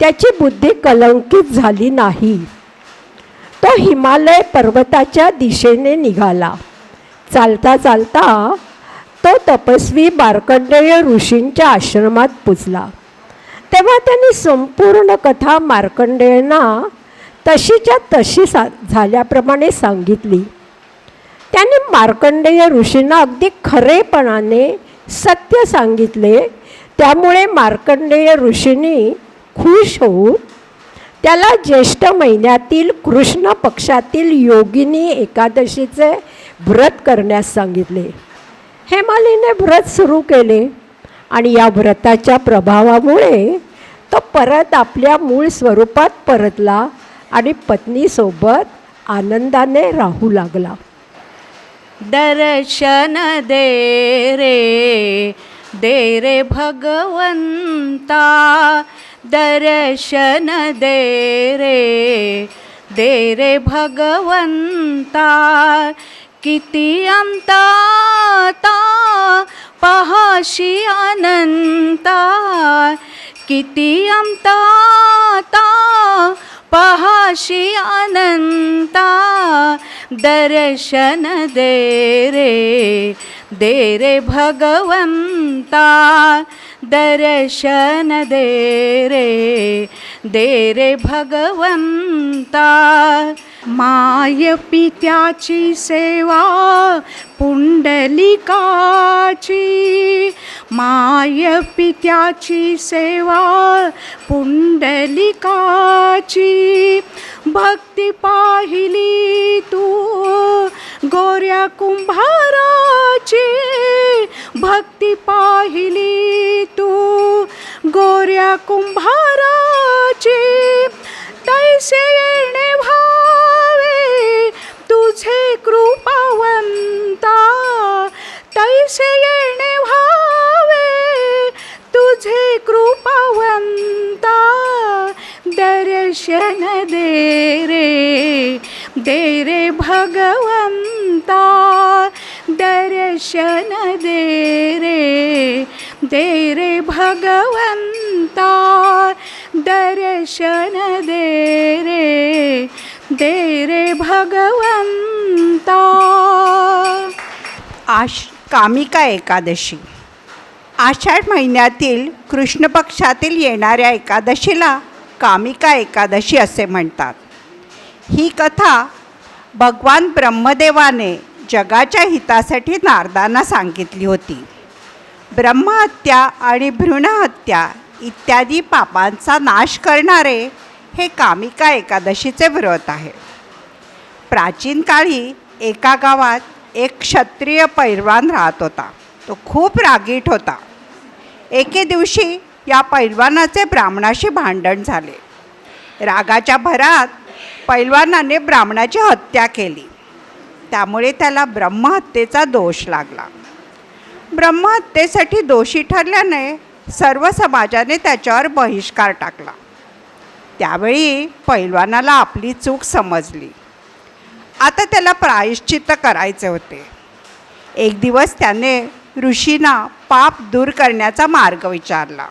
त्याची बुद्धी कलंकित झाली नाही. तो हिमालय पर्वताच्या दिशेने निघाला. चालता चालता तो तपस्वी मार्कंडेय ऋषींच्या आश्रमात पोचला. तेव्हा त्यांनी संपूर्ण कथा मार्कंडेयांना तशीच्या तशी झाल्याप्रमाणे सांगितली. त्यांनी मार्कंडेय ऋषींना अगदी खरेपणाने सत्य सांगितले. त्यामुळे मार्कंडेय ऋषींनी खुश होऊन त्याला ज्येष्ठ महिन्यातील कृष्ण पक्षातील योगिनी एकादशीचे व्रत करण्यास सांगितले. हेमालीने व्रत सुरू केले आणि या व्रताच्या प्रभावामुळे तो परत आपल्या मूळ स्वरूपात परतला आणि पत्नीसोबत आनंदाने राहू लागला. दर्शन दे रे भगवंता, दर्शन दे रे भगवंता. किती अंता पहाशी अनंता, किती अंता पहाशी अनंता. दर्शन दे रे भगवंता, दर्शन दे रे भगवंता. माय पित्याची सेवा पुंडलिकाची, माय पित्याची सेवा पुंडलिकाची. भक्ती पाहिली तू गोऱ्या कुंभाराची, भक्ती पाहिली तू गोऱ्या कुंभाराची. तैसे येणे भावे तुझे कृपावंता, तैसे येणे भावे तुझे कृपावंता. दर्शन दे रे भगवंता, दर्शन दे रे भगवंता. दर्शन दे रे भगवंता. कामिका एकादशी. आषाढ महिन्यातील कृष्ण पक्षातील येणाऱ्या एकादशीला कामिका एकादशी असे म्हणतात. ही कथा भगवान ब्रह्मदेवाने जगाच्या हितासाठी नारदांना सांगितली होती. ब्रह्महत्या आणि भ्रूणहत्या इत्यादी पापांचा नाश करणारे हे कामिका एकादशीचे व्रत आहे. प्राचीन काळी एका गावात एक क्षत्रिय पैलवान राहत होता. तो खूप रागीट होता. एके दिवशी या पैलवानाचे ब्राह्मणाशी भांडण झाले. रागाच्या भरात पैलवानाने ब्राह्मणाची हत्या केली. त्यामुळे त्याला ब्रह्महत्येचा दोष लागला. ब्रह्महत्येसाठी दोषी ठरल्याने सर्व समाजाने त्याच्यावर बहिष्कार टाकला. त्यावेळी पैलवानाला आपली चूक समजली. आता त्याला प्रायश्चित्त करायचे होते. एक दिवस त्याने ऋषींना पाप दूर करण्याचा मार्ग विचारला.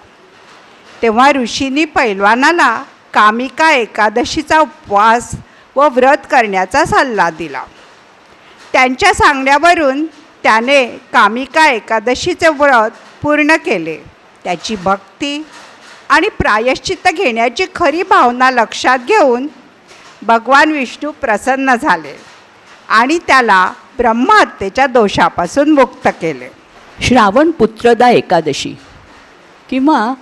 तेव्हा ऋषींनी पैलवानाला कामिका एकादशीचा उपवास व व्रत करण्याचा सल्ला दिला. त्यांच्या सांगण्यावरून त्याने कामिका एकादशीचे व्रत पूर्ण केले. त्याची भक्ती आणि प्रायश्चित्त घेण्याची खरी भावना लक्षात घेऊन भगवान विष्णू प्रसन्न झाले आणि त्याला ब्रह्महत्येच्या दोषापासून मुक्त केले. श्रावण पुत्रदा एकादशी किंवा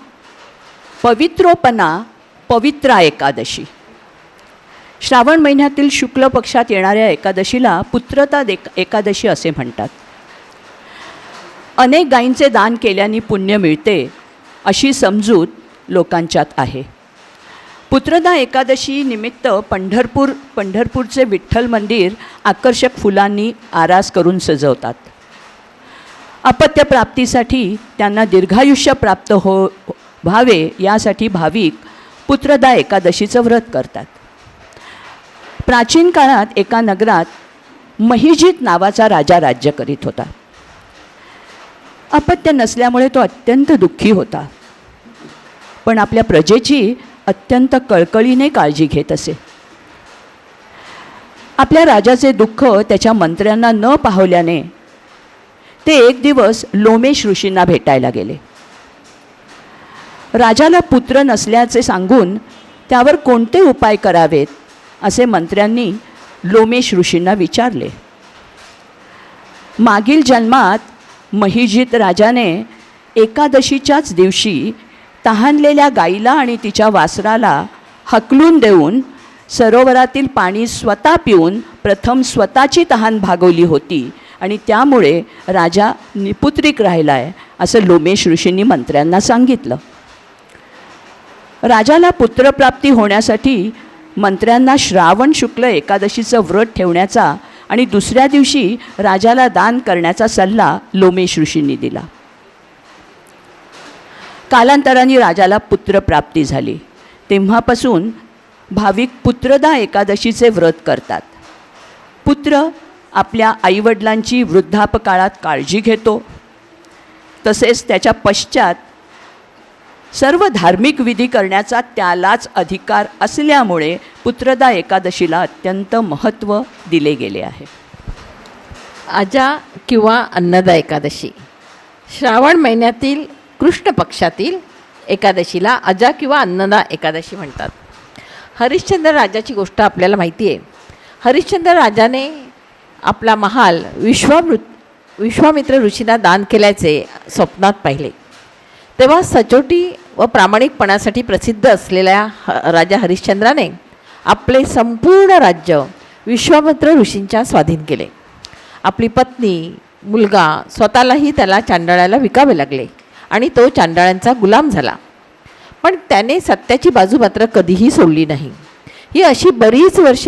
पवित्रोपना पवित्रा एकादशी. श्रावण महिन्यातील शुक्ल पक्षात येणाऱ्या एकादशीला पुत्रदा एकादशी असे म्हणतात. अनेक गायींचे दान केल्याने पुण्य मिळते अशी समजूत लोकांच्यात आहे. पुत्रदा एकादशी निमित्त पंढरपूरचे विठ्ठल मंदिर आकर्षक फुलांनी आरास करून सजवतात. अपत्यप्राप्तीसाठी त्यांना दीर्घायुष्य प्राप्त व्हावे यासाठी भाविक पुत्रदा एकादशीचं व्रत करतात. प्राचीन काळात एका नगरात महिजित नावाचा राजा राज्य करीत होता. अपत्य नसल्यामुळे तो अत्यंत दुःखी होता, पण आपल्या प्रजेची अत्यंत कळकळीने काळजी घेत असे. आपल्या राजाचे दुःख त्याच्या मंत्र्यांना न पाहवल्याने ते एक दिवस लोमेश ऋषींना भेटायला गेले. राजाला पुत्र नसल्याचे सांगून त्यावर कोणते उपाय करावेत असे मंत्र्यांनी लोमेश ऋषींना विचारले. मागील जन्मात महिजित राजाने एकादशीच्याच दिवशी तहानलेल्या गाईला आणि तिच्या वासराला हकलून देऊन सरोवरातील पाणी स्वतः पिऊन प्रथम स्वतःची तहान भागवली होती आणि त्यामुळे राजा निपुत्रिक राहिला आहे असं लोमेश ऋषींनी मंत्र्यांना सांगितलं. राजाला पुत्रप्राप्ती होण्यासाठी मंत्र्यांना श्रावण शुक्ल एकादशीचं व्रत ठेवण्याचा आणि दुसऱ्या दिवशी राजाला दान करण्याचा सल्ला लोमेश ऋषींनी दिला. कालांतराने राजाला पुत्रप्राप्ती झाली. तेव्हापासून भाविक पुत्रदा एकादशीचे व्रत करतात. पुत्र आपल्या आईवडिलांची वृद्धापकाळात काळजी घेतो, तसेच त्याच्या पश्चात सर्व धार्मिक विधी करण्याचा त्यालाच अधिकार असल्यामुळे पुत्रदा एकादशीला अत्यंत महत्त्व दिले गेले आहे. अजा किंवा अन्नदा एकादशी. श्रावण महिन्यातील कृष्ण पक्षातील एकादशीला अजा किंवा अन्नदा एकादशी म्हणतात. हरिश्चंद्र राजाची गोष्ट आपल्याला माहिती आहे. हरिश्चंद्र राजाने आपला महाल विश्वामित्र ऋषींना दान केल्याचे स्वप्नात पाहिले. तेव्हा सचोटी व प्रामाणिकपणासाठी प्रसिद्ध असलेल्या राजा हरिश्चंद्राने आपले संपूर्ण राज्य विश्वामित्र ऋषींच्या स्वाधीन केले. आपली पत्नी, मुलगा, स्वतःलाही त्याला चांडाळाला विकावे लागले आणि तो चांडाळांचा गुलाम झाला. पण त्याने सत्याची बाजू मात्र कधीही सोडली नाही. ही अशी बरीच वर्ष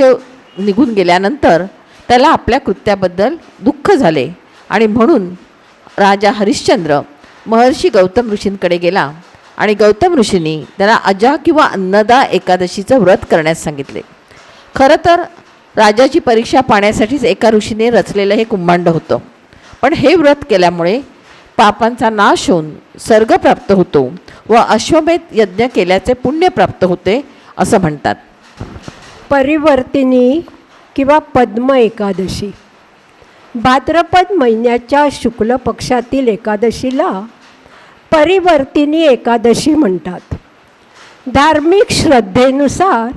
निघून गेल्यानंतर त्याला आपल्या कृत्याबद्दल दुःख झाले आणि म्हणून राजा हरिश्चंद्र महर्षी गौतम ऋषींकडे गेला आणि गौतम ऋषींनी त्याला अजा किंवा अन्नदा एकादशीचं व्रत करण्यास सांगितले. खरं तर राजाची परीक्षा पाहण्यासाठीच एका ऋषीने रचलेलं हे कुंभांड होतं. पण हे व्रत केल्यामुळे पापांचा नाश होऊन स्वर्ग प्राप्त होतो व अश्वमेध यज्ञ केल्याचे पुण्य प्राप्त होते असं म्हणतात. परिवर्तिनी किंवा पद्म एकादशी. भाद्रपद महिन्याच्या शुक्ल पक्षातील एकादशीला परिवर्तिनी एकादशी म्हणतात. धार्मिक श्रद्धेनुसार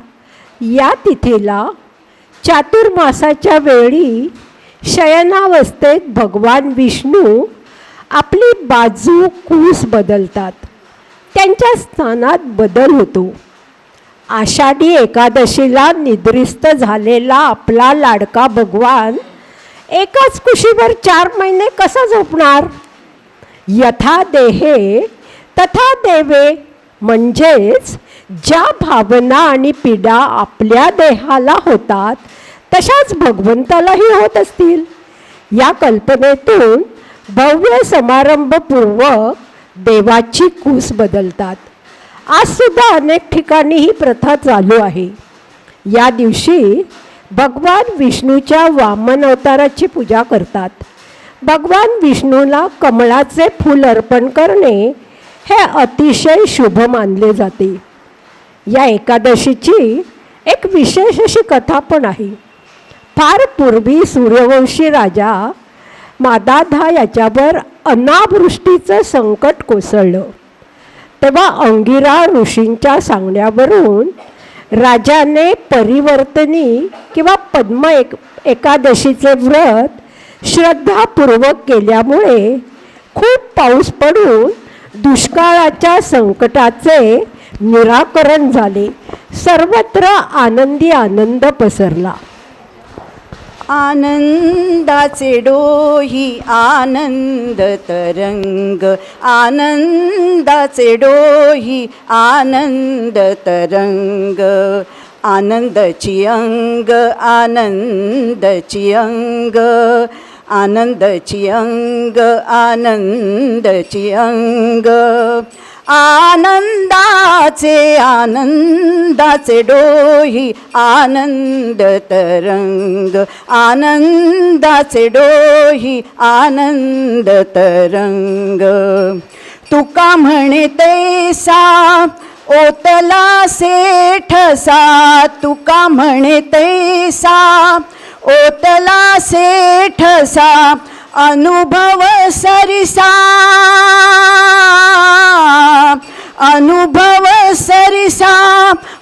या तिथीला चातुर्मासाच्या वेळी शयनावस्थेत भगवान विष्णू आपली बाजू कूस बदलतात. त्यांच्या स्थानात बदल होतो. आषाढी एकादशीला निद्रिस्त झालेला आपला लाडका भगवान एकाच कुशीवर 4 महिने कसा झोपणार? यथा देहे तथा देवे, म्हणजेच ज्या भावना आणि पीडा आपल्या देहाला होतात तशाच भगवंतालाही होत असतील. या कल्पनेतून भव्य समारंभपूर्वक देवाची कूस बदलतात. आज सुद्धा अनेक ठिकाणी ही प्रथा चालू आहे. या दिवशी भगवान विष्णूच्या वामन अवताराची पूजा करतात. भगवान विष्णूला कमळाचे फूल अर्पण करणे हे अतिशय शुभ मानले जाते. या एकादशीची एक विशेष अशी कथा पण आहे. फार पूर्वी सूर्यवंशी राजा मादाधा याच्यावर अनावृष्टीचं संकट कोसळलं. तेव्हा अंगिरा ऋषींच्या सांगण्यावरून राजाने परिवर्तनी किंवा पद्म एकादशीचे व्रत श्रद्धापूर्वक केल्यामुळे खूप पाऊस पडून दुष्काळाच्या संकटाचे निराकरण झाले. सर्वत्र आनंदी आनंद पसरला. आनंदाचे डोही आनंद तरंग, आनंदाचे डोही आनंद तरंग, आनंदची अंग आनंदची अंग, आनंदची अंग आनंदची अंग, आनंदाचे आनंदाचे डोही आनंद तरंग, आनंदाचे डोही आनंद तरंग. तुका म्हणे तैसा ओतला सेठसा, तुका म्हणे तैसा ओतला सेठसा, अनुभव सरिसा अनुभव सरिसा,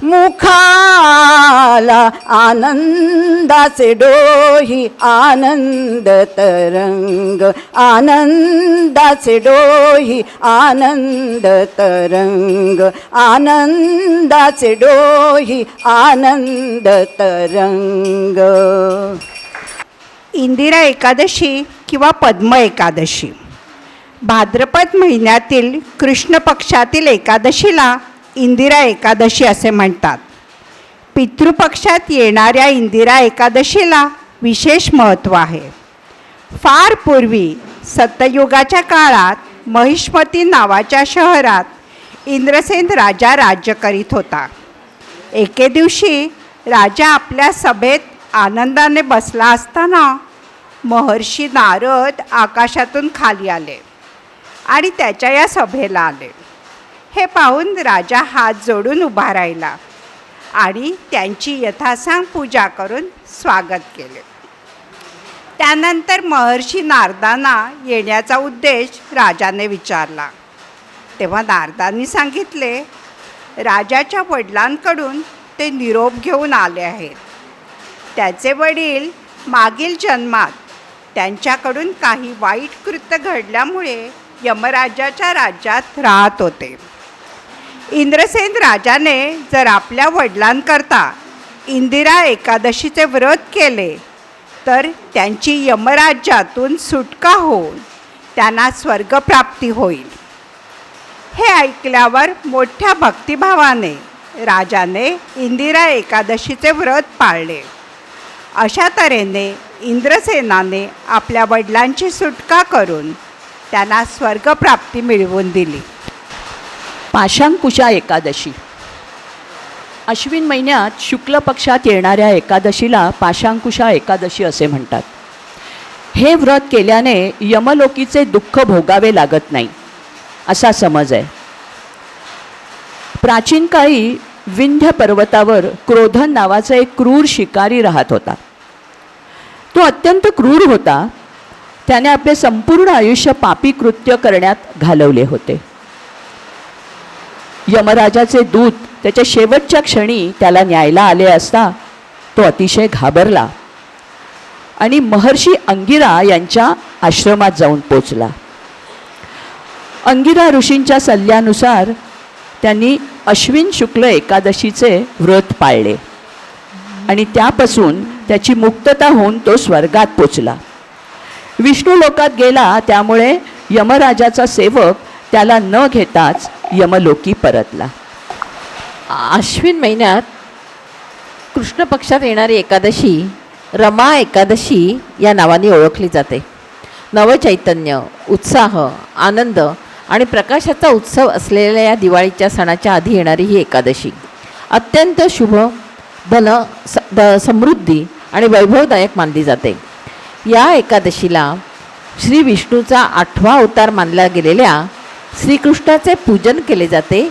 मुखाला आनंदाचे डोही आनंद तरंग, आनंदाचे डोही आनंद तरंग, आनंदाचे डोही आनंद तरंग. इंदिरा एकादशी किंवा पद्म एकादशी भाद्रपद महिन्यातील कृष्ण पक्षातील एकादशीला इंदिरा एकादशी असे म्हणतात. पितृपक्षात येणाऱ्या इंदिरा एकादशीला विशेष महत्त्व आहे. फार पूर्वी सत्ययुगाच्या काळात महिष्मती नावाच्या शहरात इंद्रसेन राजा राज्य करीत होता. एके दिवशी राजा आपल्या सभेत आनंदाने बसला असताना महर्षी नारद आकाशातून खाली आले आणि त्याच्या या सभेला आले. हे पाहून राजा हात जोडून उभा राहिला आणि त्यांची यथासांग पूजा करून स्वागत केले. त्यानंतर महर्षी नारदांना येण्याचा उद्देश राजाने विचारला. तेव्हा नारदांनी सांगितले, राजाच्या वडिलांकडून ते निरोप घेऊन आले आहेत. त्याचे वडील मागील जन्मात त्यांच्याकडून काही वाईट कृत्य घडल्यामुळे यमराजाच्या राज्यात राहत होते. इंद्रसेन राजाने जर आपल्या वडिलांकरता इंदिरा एकादशीचे व्रत केले तर त्यांची यमराज्यातून सुटका होऊन त्यांना स्वर्गप्राप्ती होईल. हे ऐकल्यावर मोठ्या भक्तिभावाने राजाने इंदिरा एकादशीचे व्रत पाळले. अशा तऱ्हेने इंद्रसेनाने आपल्या वडिलांची सुटका करून त्यांना स्वर्गप्राप्ती मिळवून दिली. पाशांकुशा एकादशी. अश्विन महिन्यात शुक्ल पक्षात येणाऱ्या एकादशीला पाशांकुशा एकादशी असे म्हणतात. हे व्रत केल्याने यमलोकीचे दुःख भोगावे लागत नाही असा समज आहे. प्राचीन काळी विंध्य पर्वतावर क्रोधन नावाचा एक क्रूर शिकारी राहत होता. तो अत्यंत क्रूर होता. त्याने आपले संपूर्ण आयुष्य पापी कृत्य करण्यात घालवले होते. यमराजाचे दूत त्याच्या शेवटच्या क्षणी त्याला न्यायला आले असता तो अतिशय घाबरला आणि महर्षी अंगिरा यांच्या आश्रमात जाऊन पोचला. अंगिरा ऋषींच्या सल्ल्यानुसार त्यांनी अश्विन शुक्ल एकादशीचे व्रत पाळले आणि त्यापासून त्याची मुक्तता होऊन तो स्वर्गात पोचला. विष्णू लोकात गेला, त्यामुळे यमराजाचा सेवक त्याला न घेताच यमलोकी परतला. आश्विन महिन्यात कृष्ण पक्षात येणारी एकादशी रमा एकादशी या नावाने ओळखली जाते. नवचैतन्य, उत्साह, आनंद आणि प्रकाशाचा उत्सव असलेल्या या दिवाळीच्या सणाच्या आधी येणारी ही एकादशी अत्यंत शुभ, समृद्धी आणि वैभवदायक मानली जाते. या एकादशीला श्री विष्णूचा 8वा अवतार मानला गेलेल्या श्रीकृष्णाचे पूजन केले जाते.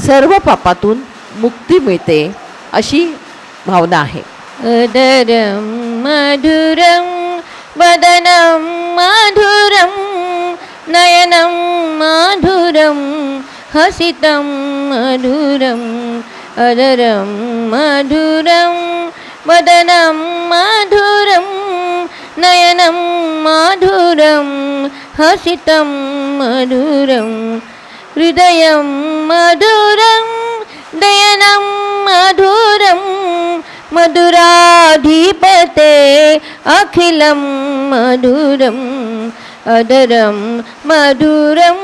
सर्व पापातून मुक्ती मिळते अशी भावना आहे. उदरं मधुरं वदनं मधुरं नयनं मधुरं हसितं मधुरं अदरं मधुरं वदनं मधुरं नयनं मधुरं हसितं मधुरं हृदयं मधुरं दयनं मधुरं मधुराधिपते अखिलं मधुरं अदरं मधुरं.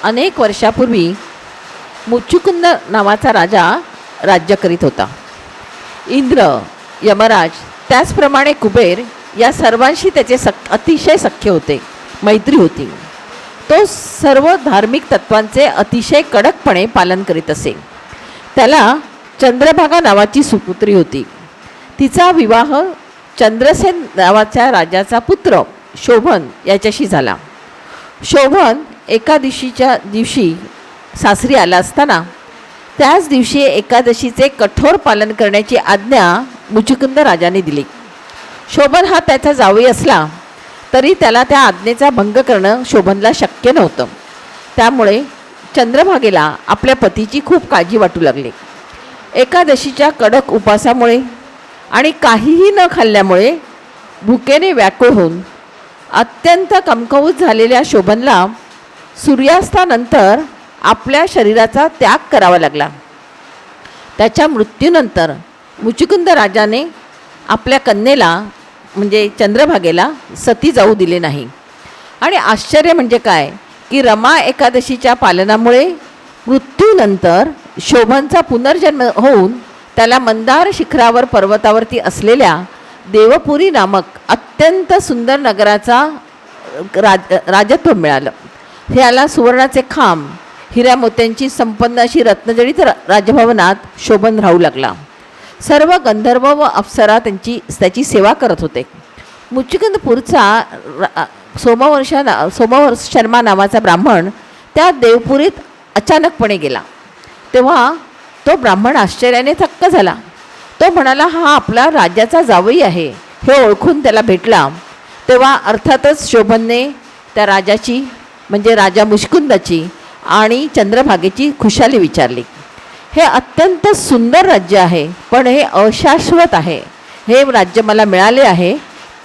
अनेक वर्षापूर्वी मुचुकुंद नावाचा राजा राज्य करीत होता. इंद्र, यमराज, त्याचप्रमाणे कुबेर या सर्वांशी त्याचे अतिशय सख्य होते, मैत्री होती. तो सर्व धार्मिक तत्वांचे अतिशय कडकपणे पालन करीत असे. त्याला चंद्रभागा नावाची सुपुत्री होती. तिचा विवाह चंद्रसेन नावाच्या राजाचा पुत्र शोभन याच्याशी झाला. शोभन एकादशीच्या दिवशी सासरी आला असताना त्याच दिवशी एकादशीचे कठोर पालन करण्याची आज्ञा मुचुकुंद राजाने दिली. शोभन हा त्याचा जावई असला तरी त्याला त्या आज्ञेचा भंग करणं शोभनला शक्य नव्हतं. त्यामुळे चंद्रभागेला आपल्या पतीची खूप काळजी वाटू लागली. एकादशीच्या कडक उपासामुळे आणि काहीही न खाल्ल्यामुळे भुकेने व्याकुळ होऊन अत्यंत कमकुवत झालेल्या शोभनला सूर्यास्तानंतर आपल्या शरीराचा त्याग करावा लागला. त्याच्या मृत्यूनंतर मुचुकुंद राजाने आपल्या कन्येला म्हणजे चंद्रभागेला सती जाऊ दिले नाही. आणि आश्चर्य म्हणजे काय की रमा एकादशीच्या पालनामुळे मृत्यूनंतर शोभनचा पुनर्जन्म होऊन त्याला मंदार शिखरावर पर्वतावरती असलेल्या देवपुरी नामक अत्यंत सुंदर नगराचा राजत्व मिळालं. ह्याला सुवर्णाचे खांब, हिऱ्या मोत्यांची संपन्न अशी रत्नजडित राजभवनात शोभन राहू लागला. सर्व गंधर्व व अप्सरा त्याची सेवा करत होते. मुचुकुंदपूरचा सोमवर्ष शर्मा नावाचा ब्राह्मण त्या देवपुरीत अचानकपणे गेला. तेव्हा तो ब्राह्मण आश्चर्याने थक्क झाला. तो म्हणाला, हा आपला राजाचा जावई आहे. हे ओळखून त्याला भेटला. तेव्हा अर्थातच शोभनने त्या राजाची म्हणजे राजा मुचुकुंदाची आणि चंद्रभागेची खुशाली विचारली. हे अत्यंत सुंदर राज्य आहे, पण हे अशाश्वत आहे. हे राज्य मला मिळाले आहे,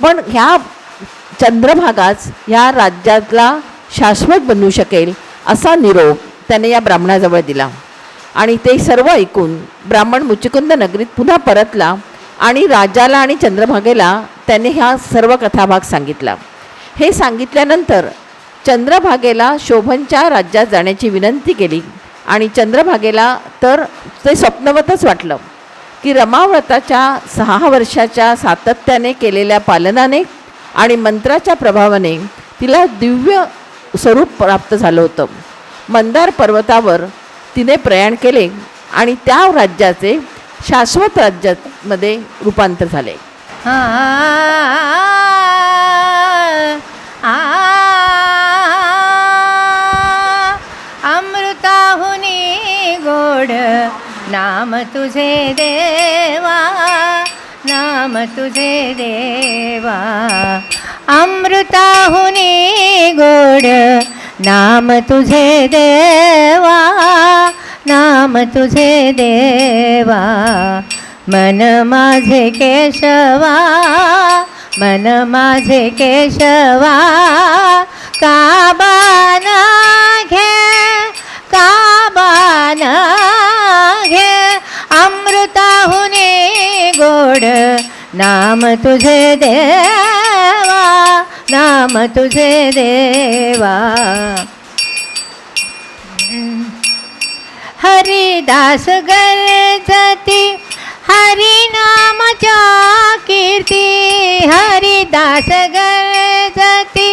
पण ह्या चंद्रभागाच ह्या राज्यातला शाश्वत बनवू शकेल असा निरोप त्याने या ब्राह्मणाजवळ दिला. आणि ते सर्व ऐकून ब्राह्मण मुचुकुंद नगरीत पुन्हा परतला आणि राजाला आणि चंद्रभागेला त्याने ह्या सर्व कथाभाग सांगितला. हे सांगितल्यानंतर चंद्रभागेला शोभनच्या राज्यात जाण्याची विनंती केली. आणि चंद्रभागेला तर ते स्वप्नवतच वाटलं की रमाव्रताच्या 6 वर्षाच्या सातत्याने केलेल्या पालनाने आणि मंत्राच्या प्रभावाने तिला दिव्य स्वरूप प्राप्त झालं होतं. मंदार पर्वतावर तिने प्रयाण केले आणि त्या राज्याचे शाश्वत राज्यामध्ये रूपांतर झाले. अमृताहुनी गोड नाम तुझे देवा, नाम तुझे देवा. अमृताहुनी गोड नाम तुझे देवा, नाम तुझे देवा, मन माझे केशवा, मन माझे केशवा, काबान घे, काबान घे, अमृताहुनी गोड, नाम तुझे देवा, नाम तुझे देवा. हरिदास गरजती हरिनामच्या कीर्ती, हरिदास गरजती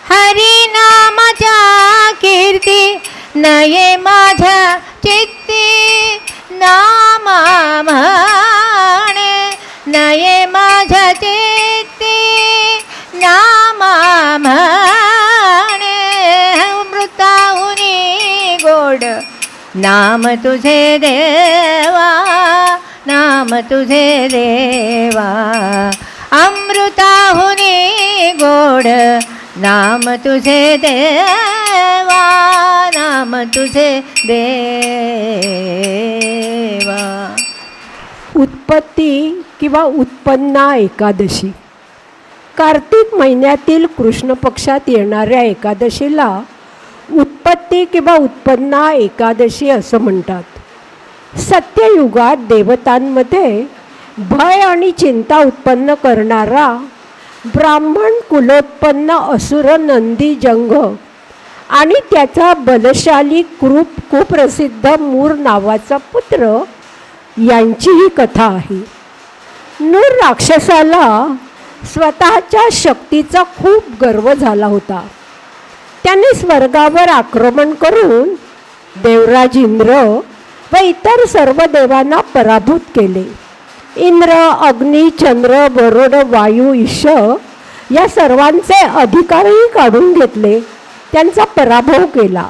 हरिनामच्या कीर्ती, नये माझ्या चित्ती नामा म्हणे, नये माझ्या चित्ती नामा म्हणे, अमृताहुनी गोड, नाम तुझे देवा, नाम तुझे देवा, अमृताहुनी गोड, नाम तुझे देवा, नाम तुझे देवा. उत्पत्ती किंवा उत्पन्ना एकादशी. कार्तिक महिन्यातील कृष्ण पक्षात येणाऱ्या एकादशीला उत्पत्ती किंवा उत्पन्ना एकादशी असं म्हणतात. सत्ययुगात देवतांमध्ये भय आणि चिंता उत्पन्न करणारा ब्राह्मण कुलोत्पन्न असुर नंदी जंग आणि त्याचा बलशाली कुप्रसिद्ध मूर नावाचा पुत्र यांची ही कथा आहे. नूर राक्षसाला स्वतःच्या शक्तीचा खूप गर्व झाला होता. त्याने स्वर्गावर आक्रमण करून देवराज इंद्र व इतर सर्व देवांना पराभूत केले. इंद्र, अग्नी, चंद्र, वरुण, वायू, ईश या सर्वांचे अधिकारही काढून घेतले, त्यांचा पराभव केला.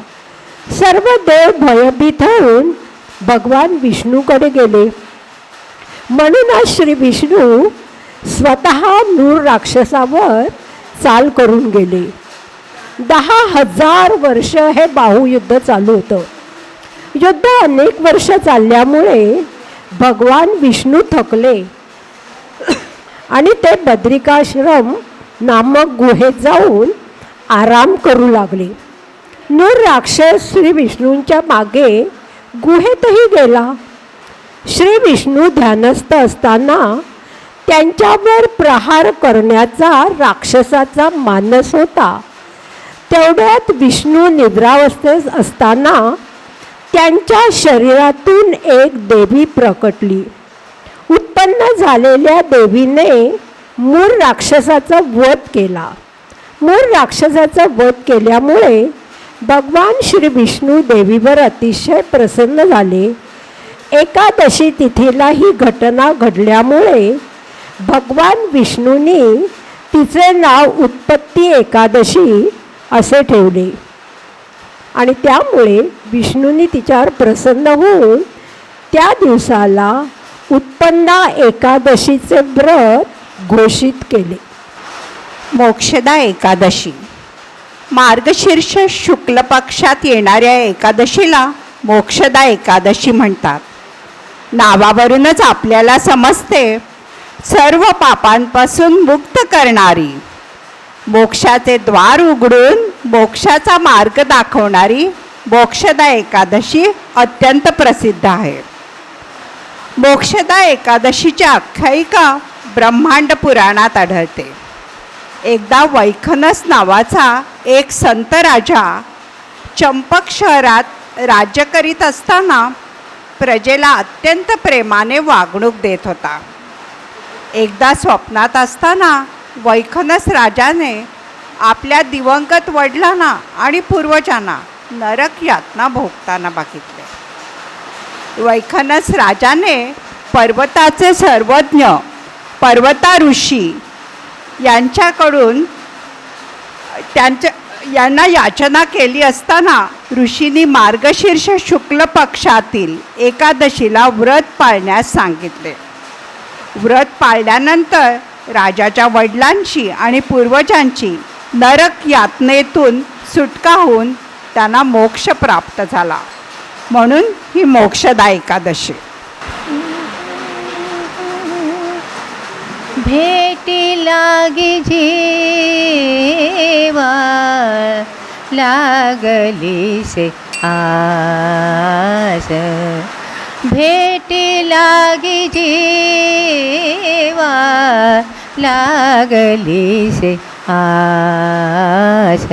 सर्व देव भयभीत होऊन भगवान विष्णूकडे गेले. म्हणूनच श्री विष्णू स्वतः नूर राक्षसावर चाल करून गेले. 10,000 वर्ष हे बाहुयुद्ध चालू होतं. युद्ध अनेक वर्ष चालल्यामुळे भगवान विष्णू थकले आणि ते बद्रिकाश्रम नामक गुहेत जाऊन आराम करू लागले. नूर राक्षस श्री विष्णूंच्या मागे गुहेतही गेला. श्री विष्णू ध्यानस्थ असताना त्यांच्यावर प्रहार करण्याचा राक्षसाचा मानस होता. तेवढ्यात विष्णू निद्रावस्थेत असताना त्यांच्या शरीरातून एक देवी प्रकटली. उत्पन्न झालेल्या देवीने मूर राक्षसाचा वध केला. मूर राक्षसाचा वध केल्यामुळे भगवान श्री विष्णू देवीवर अतिशय प्रसन्न झाले. एकादशी तिथीला ही घटना घडल्यामुळे भगवान विष्णूंनी तिचे नाव उत्पत्ती एकादशी असे ठेवले आणि त्यामुळे विष्णूंनी तिच्यावर प्रसन्न होऊन त्या दिवसाला उत्पन्ना एकादशीचे व्रत घोषित केले. मोक्षदा एकादशी. मार्गशीर्ष शुक्ल पक्षात येणाऱ्या एकादशीला मोक्षदा एकादशी म्हणतात. नावावरूनच आपल्याला समजते सर्व पापांपासून मुक्त करणारी, मोक्षाचे द्वार उघडून मोक्षाचा मार्ग दाखवणारी मोक्षदा एकादशी अत्यंत प्रसिद्ध आहे. मोक्षदा एकादशीची आख्यायिका ब्रह्मांड पुराणात आढळते. एकदा वैखनस नावाचा एक संत राजा चंपक शहरात राज्य करीत असताना प्रजेला अत्यंत प्रेमाने वागणूक देत होता. एकदा स्वप्नात असताना वैखनस राजाने आपल्या दिवंगत वडिलांना आणि पूर्वजांना नरक यातना भोगताना बघितले. वैखनस राजाने पर्वताचे सर्वज्ञ पर्वता ऋषी यांच्याकडून यांना याचना केली असताना ऋषींनी मार्गशीर्ष शुक्ल पक्षातील एकादशीला व्रत पाळण्यास सांगितले. व्रत पाळल्यानंतर राजाच्या वडिलांची आणि पूर्वजांची नरक यातनेतून सुटका होऊन त्यांना मोक्ष प्राप्त झाला. म्हणून ही मोक्षदा एकादशी. भेटी लागी जीवा लागली से आस, भेटी लागी जीवा लागली से आस,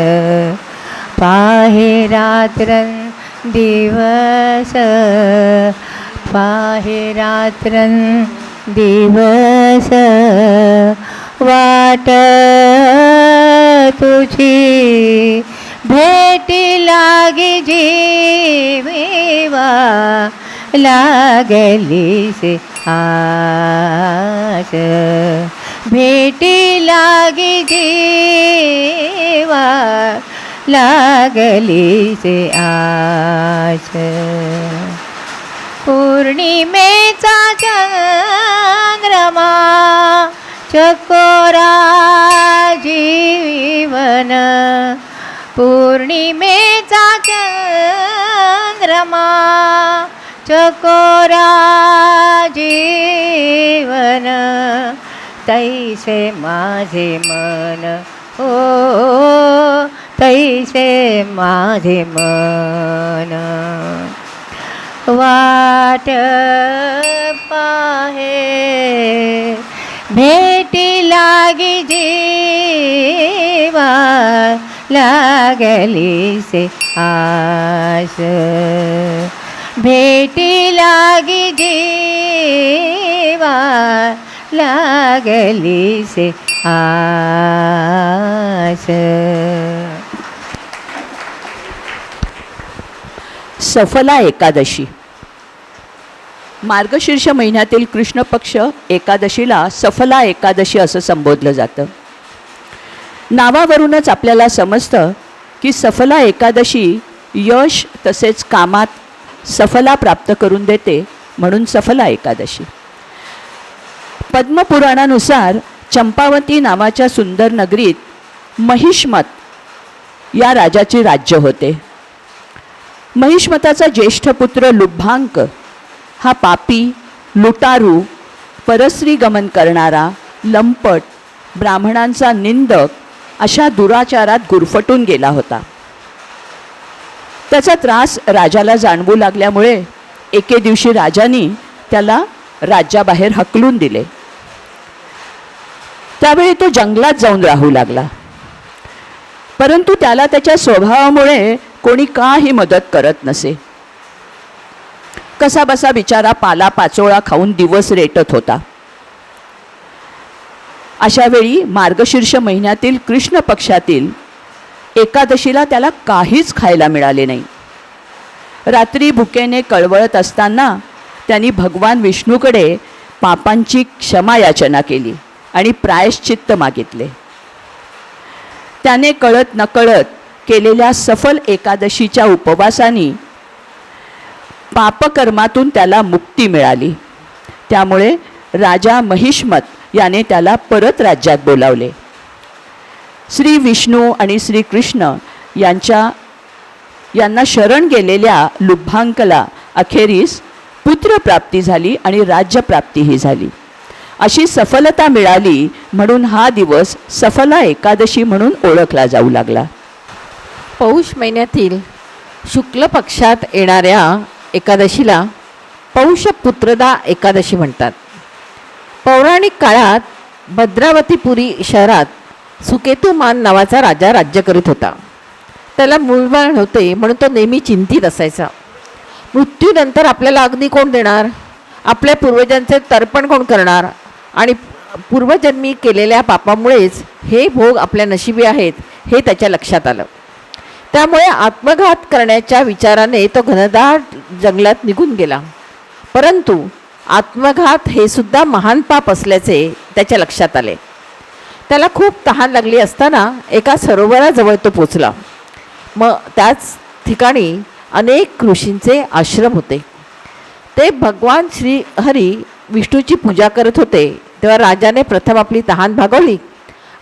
पाहे रात्रं दिवस, पाहे रात्रं दिवस, वाट तुझी भेटी लागी जीवा लागली से आस, भेटी लागी जीवा लागली से आस. पौर्णिमेचा चंद्रमा चकोरा जीवन, पौर्णिमेचा चंद्रमा चकोरा जीवन, तैसे माझे मन हो, तैसे माझे मन, वाट पाहे भेटी लागी जीवा लागली से आस, भेटी लागी जीवा लागली से आस. सफला एकादशी. मार्गशीर्ष महिन्यातील कृष्ण पक्ष एकादशीला सफला एकादशी असं संबोधलं जातं. नावावरूनच आपल्याला समजतं की सफला एकादशी यश तसेच कामात सफला प्राप्त करून देते, म्हणून सफला एकादशी. पद्मपुराणानुसार चंपावती नावाच्या सुंदर नगरीत महिष्मत या राजाचे राज्य होते. महिष्मताचा ज्येष्ठ पुत्र लुभांक हा पापी, लुटारू, परस्त्री गमन करणारा, लंपट, ब्राह्मणांचा निंदक अशा दुराचारात गुरफटून गेला होता. त्याचा त्रास राजाला जाणवू लागल्यामुळे एके दिवशी राजाने त्याला राज्याबाहेर हकलून दिले. त्यावेळी तो जंगलात जाऊन राहू लागला. परंतु त्याला त्याच्या स्वभावामुळे कोणी काही मदत करत नसे. कसा बसा बिचारा पाला पाचोळा खाऊन दिवस रेटत होता. अशा वेळी मार्गशीर्ष महिन्यातील कृष्ण पक्षातील एकादशीला त्याला काहीच खायला मिळाले नाही. रात्री भुकेने कळवळत असताना त्यांनी भगवान विष्णूकडे पापांची क्षमा याचना केली आणि प्रायश्चित्त मागितले. त्याने कळत नकळत केलेल्या सफल एकादशीच्या उपवासाने पापकर्मातून त्याला मुक्ती मिळाली. त्यामुळे राजा महिष्मत याने त्याला परत राज्यात बोलावले. श्री विष्णू आणि श्रीकृष्ण यांना शरण गेलेल्या लुभांकला अखेरीस पुत्रप्राप्ती झाली आणि राज्यप्राप्तीही झाली. अशी सफलता मिळाली म्हणून हा दिवस सफला एकादशी म्हणून ओळखला जाऊ लागला. पौष महिन्यातील शुक्ल पक्षात येणाऱ्या एकादशीला पौषपुत्रदा एकादशी म्हणतात. पौराणिक काळात भद्रावतीपुरी शहरात सुकेतुमान नावाचा राजा राज्य करीत होता. त्याला मूलबाळ नव्हते म्हणून तो नेहमी चिंतित असायचा. मृत्यूनंतर आपल्याला अग्नी कोण देणार, आपल्या पूर्वजांचे तर्पण कोण करणार, आणि पूर्वजन्मी केलेल्या पापामुळेच हे भोग आपल्या नशिबी आहेत हे त्याच्या लक्षात आलं. त्यामुळे आत्मघात करण्याच्या विचाराने तो घनदाट जंगलात निघून गेला. परंतु आत्मघात हे सुद्धा महान पाप असल्याचे त्याच्या लक्षात आले. त्याला खूप तहान लागली असताना एका सरोवराजवळ तो पोचला. मग त्याच ठिकाणी अनेक ऋषींचे आश्रम होते. ते भगवान श्री हरी विष्णूची पूजा करत होते. तेव्हा राजाने प्रथम आपली तहान भागवली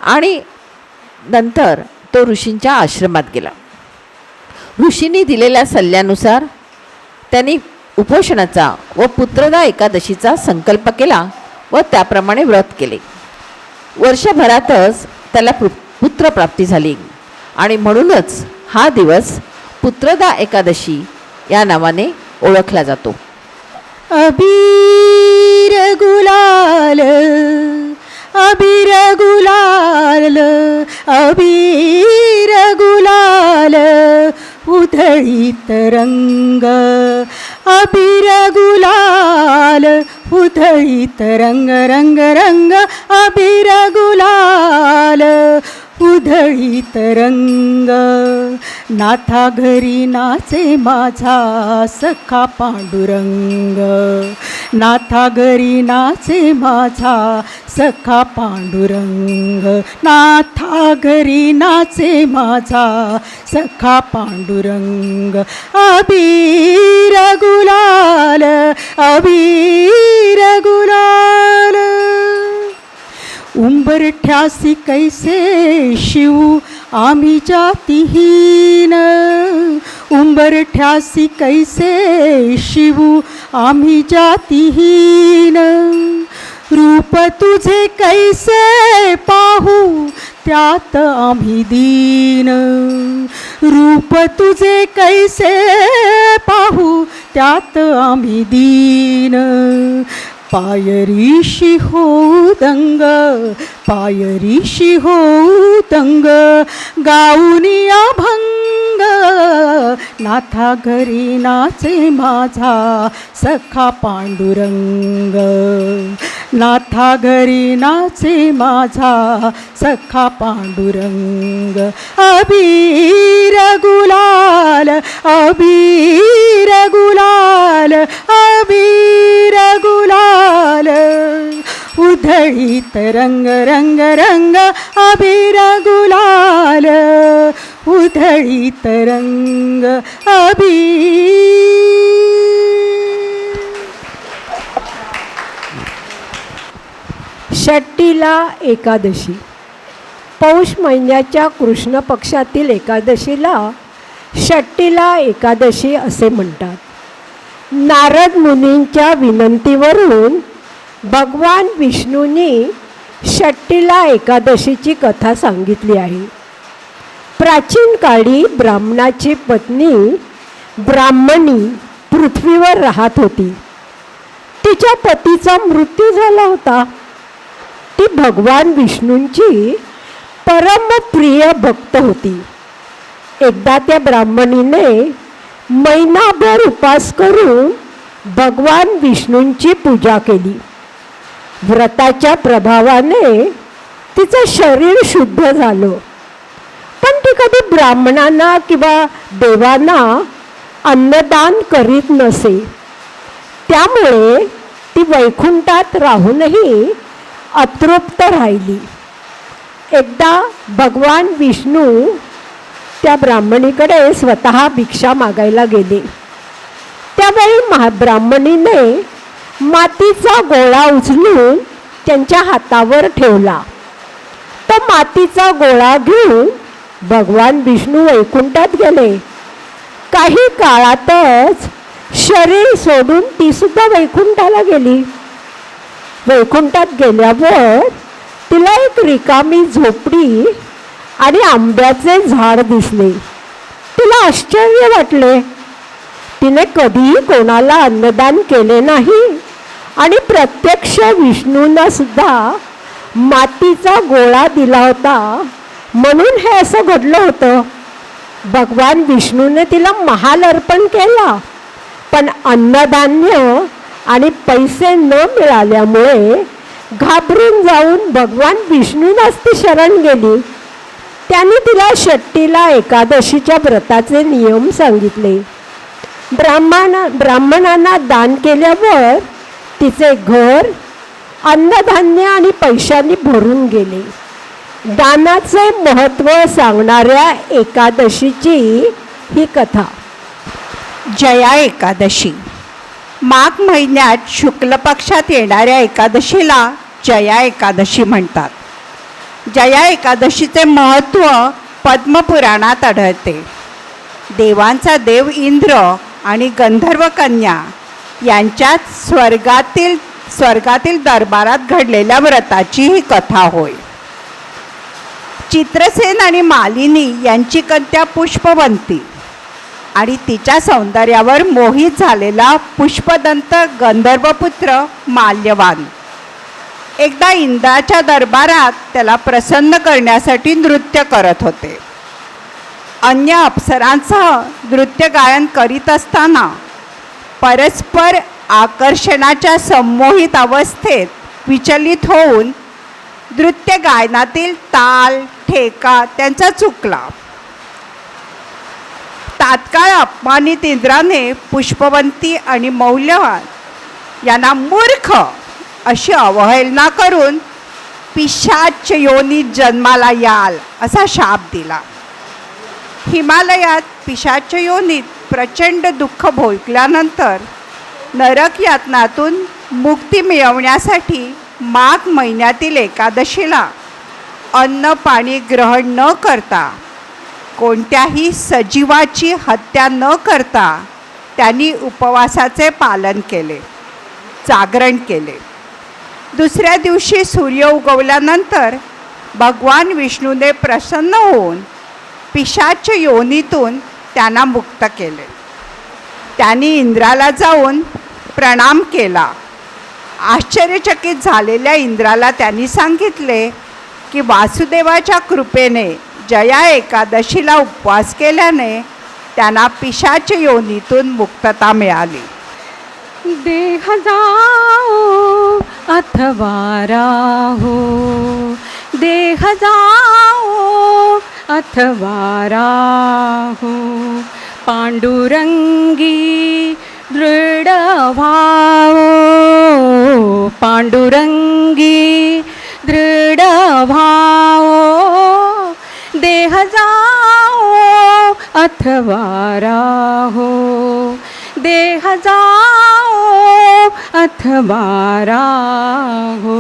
आणि नंतर तो ऋषींच्या आश्रमात गेला. ऋषींनी दिलेल्या सल्ल्यानुसार त्यांनी उपोषणाचा व पुत्रदा एकादशीचा संकल्प केला व त्याप्रमाणे व्रत केले. वर्षभरातच त्याला पुत्रप्राप्ती झाली आणि म्हणूनच हा दिवस पुत्रदा एकादशी या नावाने ओळखला जातो. अबीर गुलाल अबीर गुलाल अबीर गुलाल उधळीत रंग अबीर गुलाल उधळीत रंग रंग रंग अबीर गुलाल उधळीत रंग. नाथा घरी नाचे माझा सखा पांडुरंग नाथा घरी नाचे माझा सखा पांडुरंग नाथा घरी नाचे माझा सखा पांडुरंग. अबीर गुलाल अबीर गुलाल उंबरठ्यासी कैसे शिव आम्ही जातीहीन उंबरठ्यासी कैसे शिव आम्ही जातीहीन. रूप तुझे कैसे पाहू त्यात आम्ही दीन रूप तुझे कैसे पाहू त्यात आम्ही दीन. पायरीशी हो दंग पायरीशी हो दंग गाऊनी अभंग नाथा घरी नाचे माझा सखा पांडुरंग नाथा घरी नाचे माझा सखा पांडुरंग. अबीर गुलाल अबीर गुलाल अबीर गुलाल उधळीत रंग रंग रंग अबीर गुलाल उधळीत रंग अबीर. षट्टिला एकादशी. पौष महिन्याच्या कृष्ण पक्षातील एकादशीला षट्टिला एकादशी असे म्हणतात. नारद मुनींच्या विनंतीवरून भगवान विष्णूंनी षट्टिला एकादशीची कथा सांगितली आहे. प्राचीन काळी ब्राह्मणाची पत्नी ब्राह्मणी पृथ्वीवर राहत होती. तिच्या पतीचा मृत्यू झाला होता. ती भगवान विष्णूंची परमप्रिय भक्त होती. एकदा त्या ब्राह्मणीने महिनाभर उपास करून भगवान विष्णूंची पूजा केली. व्रताच्या प्रभावाने तिचं शरीर शुद्ध झालं. पण ती कधी ब्राह्मणांना किंवा देवांना अन्नदान करीत नसे. त्यामुळे ती वैकुंठात राहूनही अतृप्त राहिली. एकदा भगवान विष्णू त्या ब्राह्मणीकडे स्वतः भिक्षा मागायला गेले. त्यावेळी ब्राह्मणीने मातीचा गोळा उचलून त्यांच्या हातावर ठेवला. तो मातीचा गोळा घेऊन भगवान विष्णू वैकुंठात गेले. काही काळातच शरीर सोडून ती सुद्धा वैकुंठाला गेली. वैकुंठात गेल्यावर तिला एक रिकामी झोपडी आणि आंब्याचे झाड दिसले. तिला आश्चर्य वाटले. तिने कधीही कोणाला अन्नदान केले नाही आणि प्रत्यक्ष विष्णूंना सुद्धा मातीचा गोळा दिला होता, म्हणून हे असं घडलं होतं. भगवान विष्णूने तिला महाल अर्पण केला, पण अन्नधान्य आणि पैसे न मिळाल्यामुळे घाबरून जाऊन भगवान विष्णूंनाच ती शरण गेली. त्यांनी तिला षट्टिला एकादशीच्या व्रताचे नियम सांगितले. ब्राह्मणांना दान केल्यावर तिचे घर अन्नधान्य आणि पैशांनी भरून गेले. दानाचे महत्त्व सांगणाऱ्या एकादशीची ही कथा. जया एकादशी. माघ महिन्यात शुक्ल पक्षात येणाऱ्या एकादशीला जया एकादशी म्हणतात. जया एकादशीचे महत्त्व पद्मपुराणात आढळते. देवांचा देव इंद्र आणि गंधर्व कन्या यांच्यात स्वर्गातील दरबारात घडलेल्या व्रताची ही कथा होय. चित्रसेन आणि मालिनी यांची कन्या पुष्पवंती आणि तिच्या सौंदर्यावर मोहित झालेला पुष्पदंत गंधर्वपुत्र माल्यवान एकदा इंद्राच्या दरबारात त्याला प्रसन्न करण्यासाठी नृत्य करत होते. अन्य अप्सरांसह नृत्य गायन करीत असताना परस्पर आकर्षणाच्या संमोहित अवस्थेत विचलित होऊन नृत्य गायनातील ताल ठेका त्यांचा चुकला. तात्काळ अपमानित इंद्राने पुष्पवंती आणि मौल्यवान यांना मूर्ख अशी अवहेलना करून पिशाच योनीत जन्माला याल असा शाप दिला. हिमालयात पिशाच योनीत प्रचंड दुःख भोगल्यानंतर नरक यातनातून मुक्ती मिळवण्यासाठी माघ महिन्यातील एकादशीला अन्न पाणी ग्रहण न करता कोणत्याही सजीवाची हत्या न करता त्यांनी उपवासाचे पालन केले, जागरण केले. दुसऱ्या दिवशी सूर्य उगवल्यानंतर भगवान विष्णूने प्रसन्न होऊन पिशाच योनीतून त्यांना मुक्त केले. त्यांनी इंद्राला जाऊन प्रणाम केला. आश्चर्यचकित झालेल्या इंद्राला त्यांनी सांगितले की वासुदेवाच्या कृपेने जया एकादशीला उपवास केल्याने त्यांना पिशाच योनीतून मुक्तता मिळाली. देह जाओ अथवा राहो, देह जाओ अथवा राहो, पांडुरंगी दृढ भावो, पांडुरंगी दृढ भावो, देह जाओ अथवा राहो, देह जाओ अथवा राहो,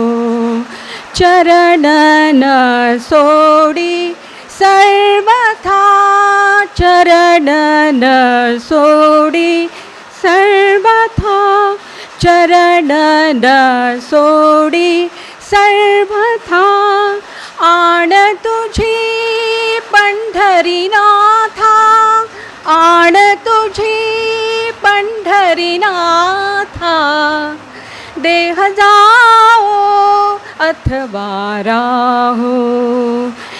चरणन सोडी सर्वथा, चरणन सोडी सर्वथा, चरणन सोडी सर्वथा, आण तुझी पंढरीनाथा, आण तुझी पंढरीनाथा, देह जाओ अथवा राहो,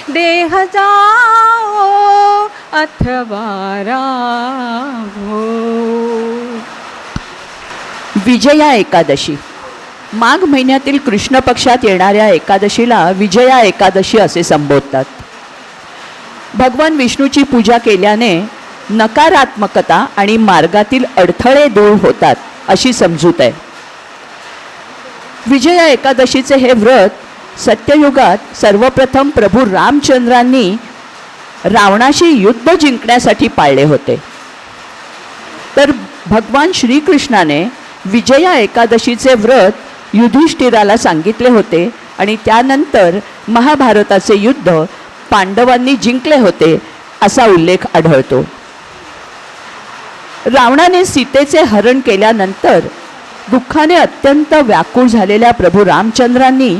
देह जाओ अथवा राहो. विजया एकादशी. माघ महिन्यातील कृष्ण पक्षात येणाऱ्या एकादशीला विजया एकादशी असे संबोधतात. भगवान विष्णूची पूजा केल्याने नकारात्मकता आणि मार्गातील अडथळे दूर होतात अशी समजूत आहे. विजया एकादशीचे हे व्रत सत्ययुगात सर्वप्रथम प्रभू रामचंद्रांनी रावणाशी युद्ध जिंकण्यासाठी पाळले होते. तर भगवान श्रीकृष्णाने विजया एकादशीचे व्रत युधिष्ठिराला सांगितले होते आणि त्यानंतर महाभारताचे युद्ध पांडवांनी जिंकले होते असा उल्लेख आढळतो. रावणाने सीतेचे हरण केल्यानंतर दुःखाने अत्यंत व्याकुळ झालेल्या प्रभू रामचंद्रांनी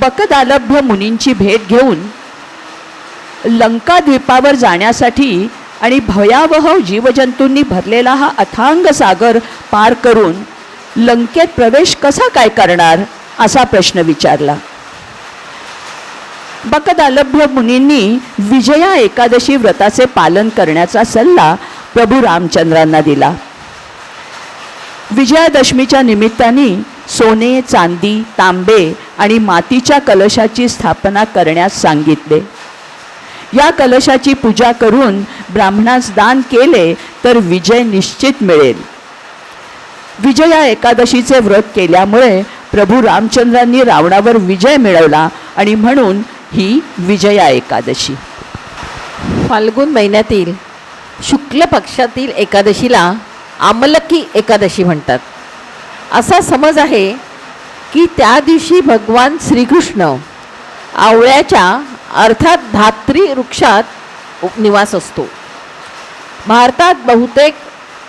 बकदालभ्य मुनींची भेट घेऊन लंका द्वीपावर जाण्यासाठी आणि भयावह जीवजंतूंनी भरलेला हा अथांग सागर पार करून लंकेत प्रवेश कसा काय करणार असा प्रश्न विचारला. बकदालभ्य मुनींनी विजया एकादशी व्रताचे पालन करण्याचा सल्ला प्रभू रामचंद्रांना दिला. विजयादशमीच्या निमित्ताने सोने, चांदी, तांबे आणि मातीच्या कलशाची स्थापना करण्यास सांगितले. या कलशाची पूजा करून ब्राह्मणास दान केले तर विजय निश्चित मिळेल. विजया एकादशीचे व्रत केल्यामुळे प्रभू रामचंद्रांनी रावणावर विजय मिळवला आणि म्हणून ही विजया एकादशी. फाल्गुन महिन्यातील शुक्ल पक्षातील एकादशीला आमलकी एकादशी म्हणतात. असा समज आहे की त्या दिवशी भगवान श्रीकृष्ण आवळ्याच्या अर्थात धात्री वृक्षात निवास असतो. भारतात बहुतेक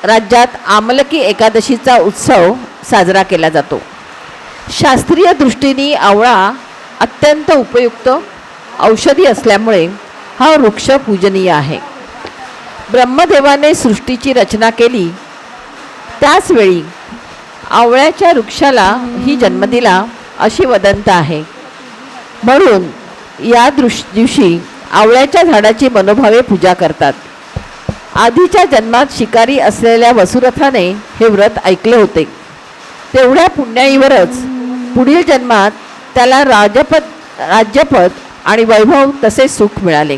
राज्यात आमलकी एकादशीचा उत्सव साजरा केला जातो. शास्त्रीय दृष्टीने आवळा अत्यंत उपयुक्त औषधी असल्यामुळे हा वृक्ष पूजनीय आहे. ब्रह्मदेवाने सृष्टीची रचना केली त्याचवेळी आवळ्याच्या वृक्षाला ही जन्म दिला अशी वदंत आहे. म्हणून या दिवशी आवळ्याच्या झाडाची मनोभावे पूजा करतात. आधीच्या जन्मात शिकारी असलेल्या वसुरथाने हे व्रत ऐकले होते. तेवढ्या पुण्याईवरच पुढील जन्मात त्याला राज्यपद आणि वैभव तसेच सुख मिळाले.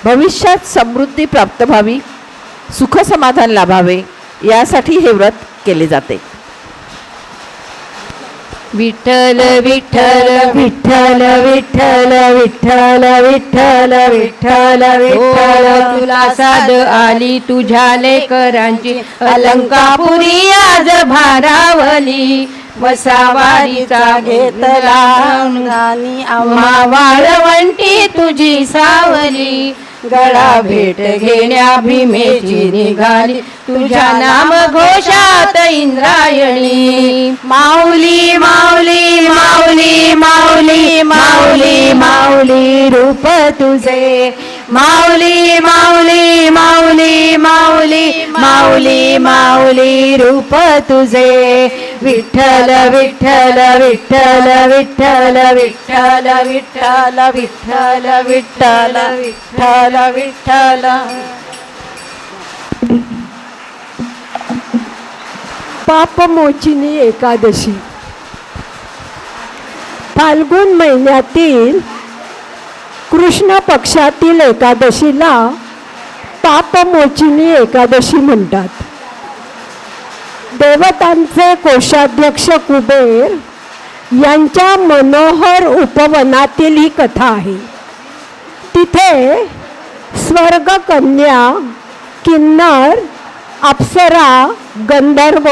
भविष्यात समृद्धी प्राप्त व्हावी, सुखसमाधान लाभावे यासाठी हे व्रत केले जाते. विठ्ठल विठ्ठल विठ्ठल विठ्ठल विठ्ठल विठ्ठल विठ्ठल विठ्ठल तुला साध आली तुझ्या लेकरांची अलंकापुरी आज भारावली वसावारीचा घेतला आम्हा वाळवंटी तुझी सावली गळा भेट घेण्या भीमेची निघाली तुझ्या नाम घोषात इंद्रायणी माऊली माऊली माऊली माऊली माऊली माऊली रूप तुझे माऊली माऊली माऊली माऊली माऊली माऊली रूप तुझे विठ्ठल विठ्ठल विठ्ठल विठ्ठल विठ्ठल विठ्ठल विठ्ठल विठ्ठल विठ्ठल विठ्ठल. पापमोचिनी एकादशी. फाल्गुन महिन्यातील कृष्ण पक्षातील एकादशीला पापमोचिनी एकादशी म्हणतात. देवतांचे कोषाध्यक्ष कुबेर यांच्या मनोहर उपवनातील ही कथा आहे. तिथे स्वर्ग कन्या, किन्नर, अप्सरा, गंधर्व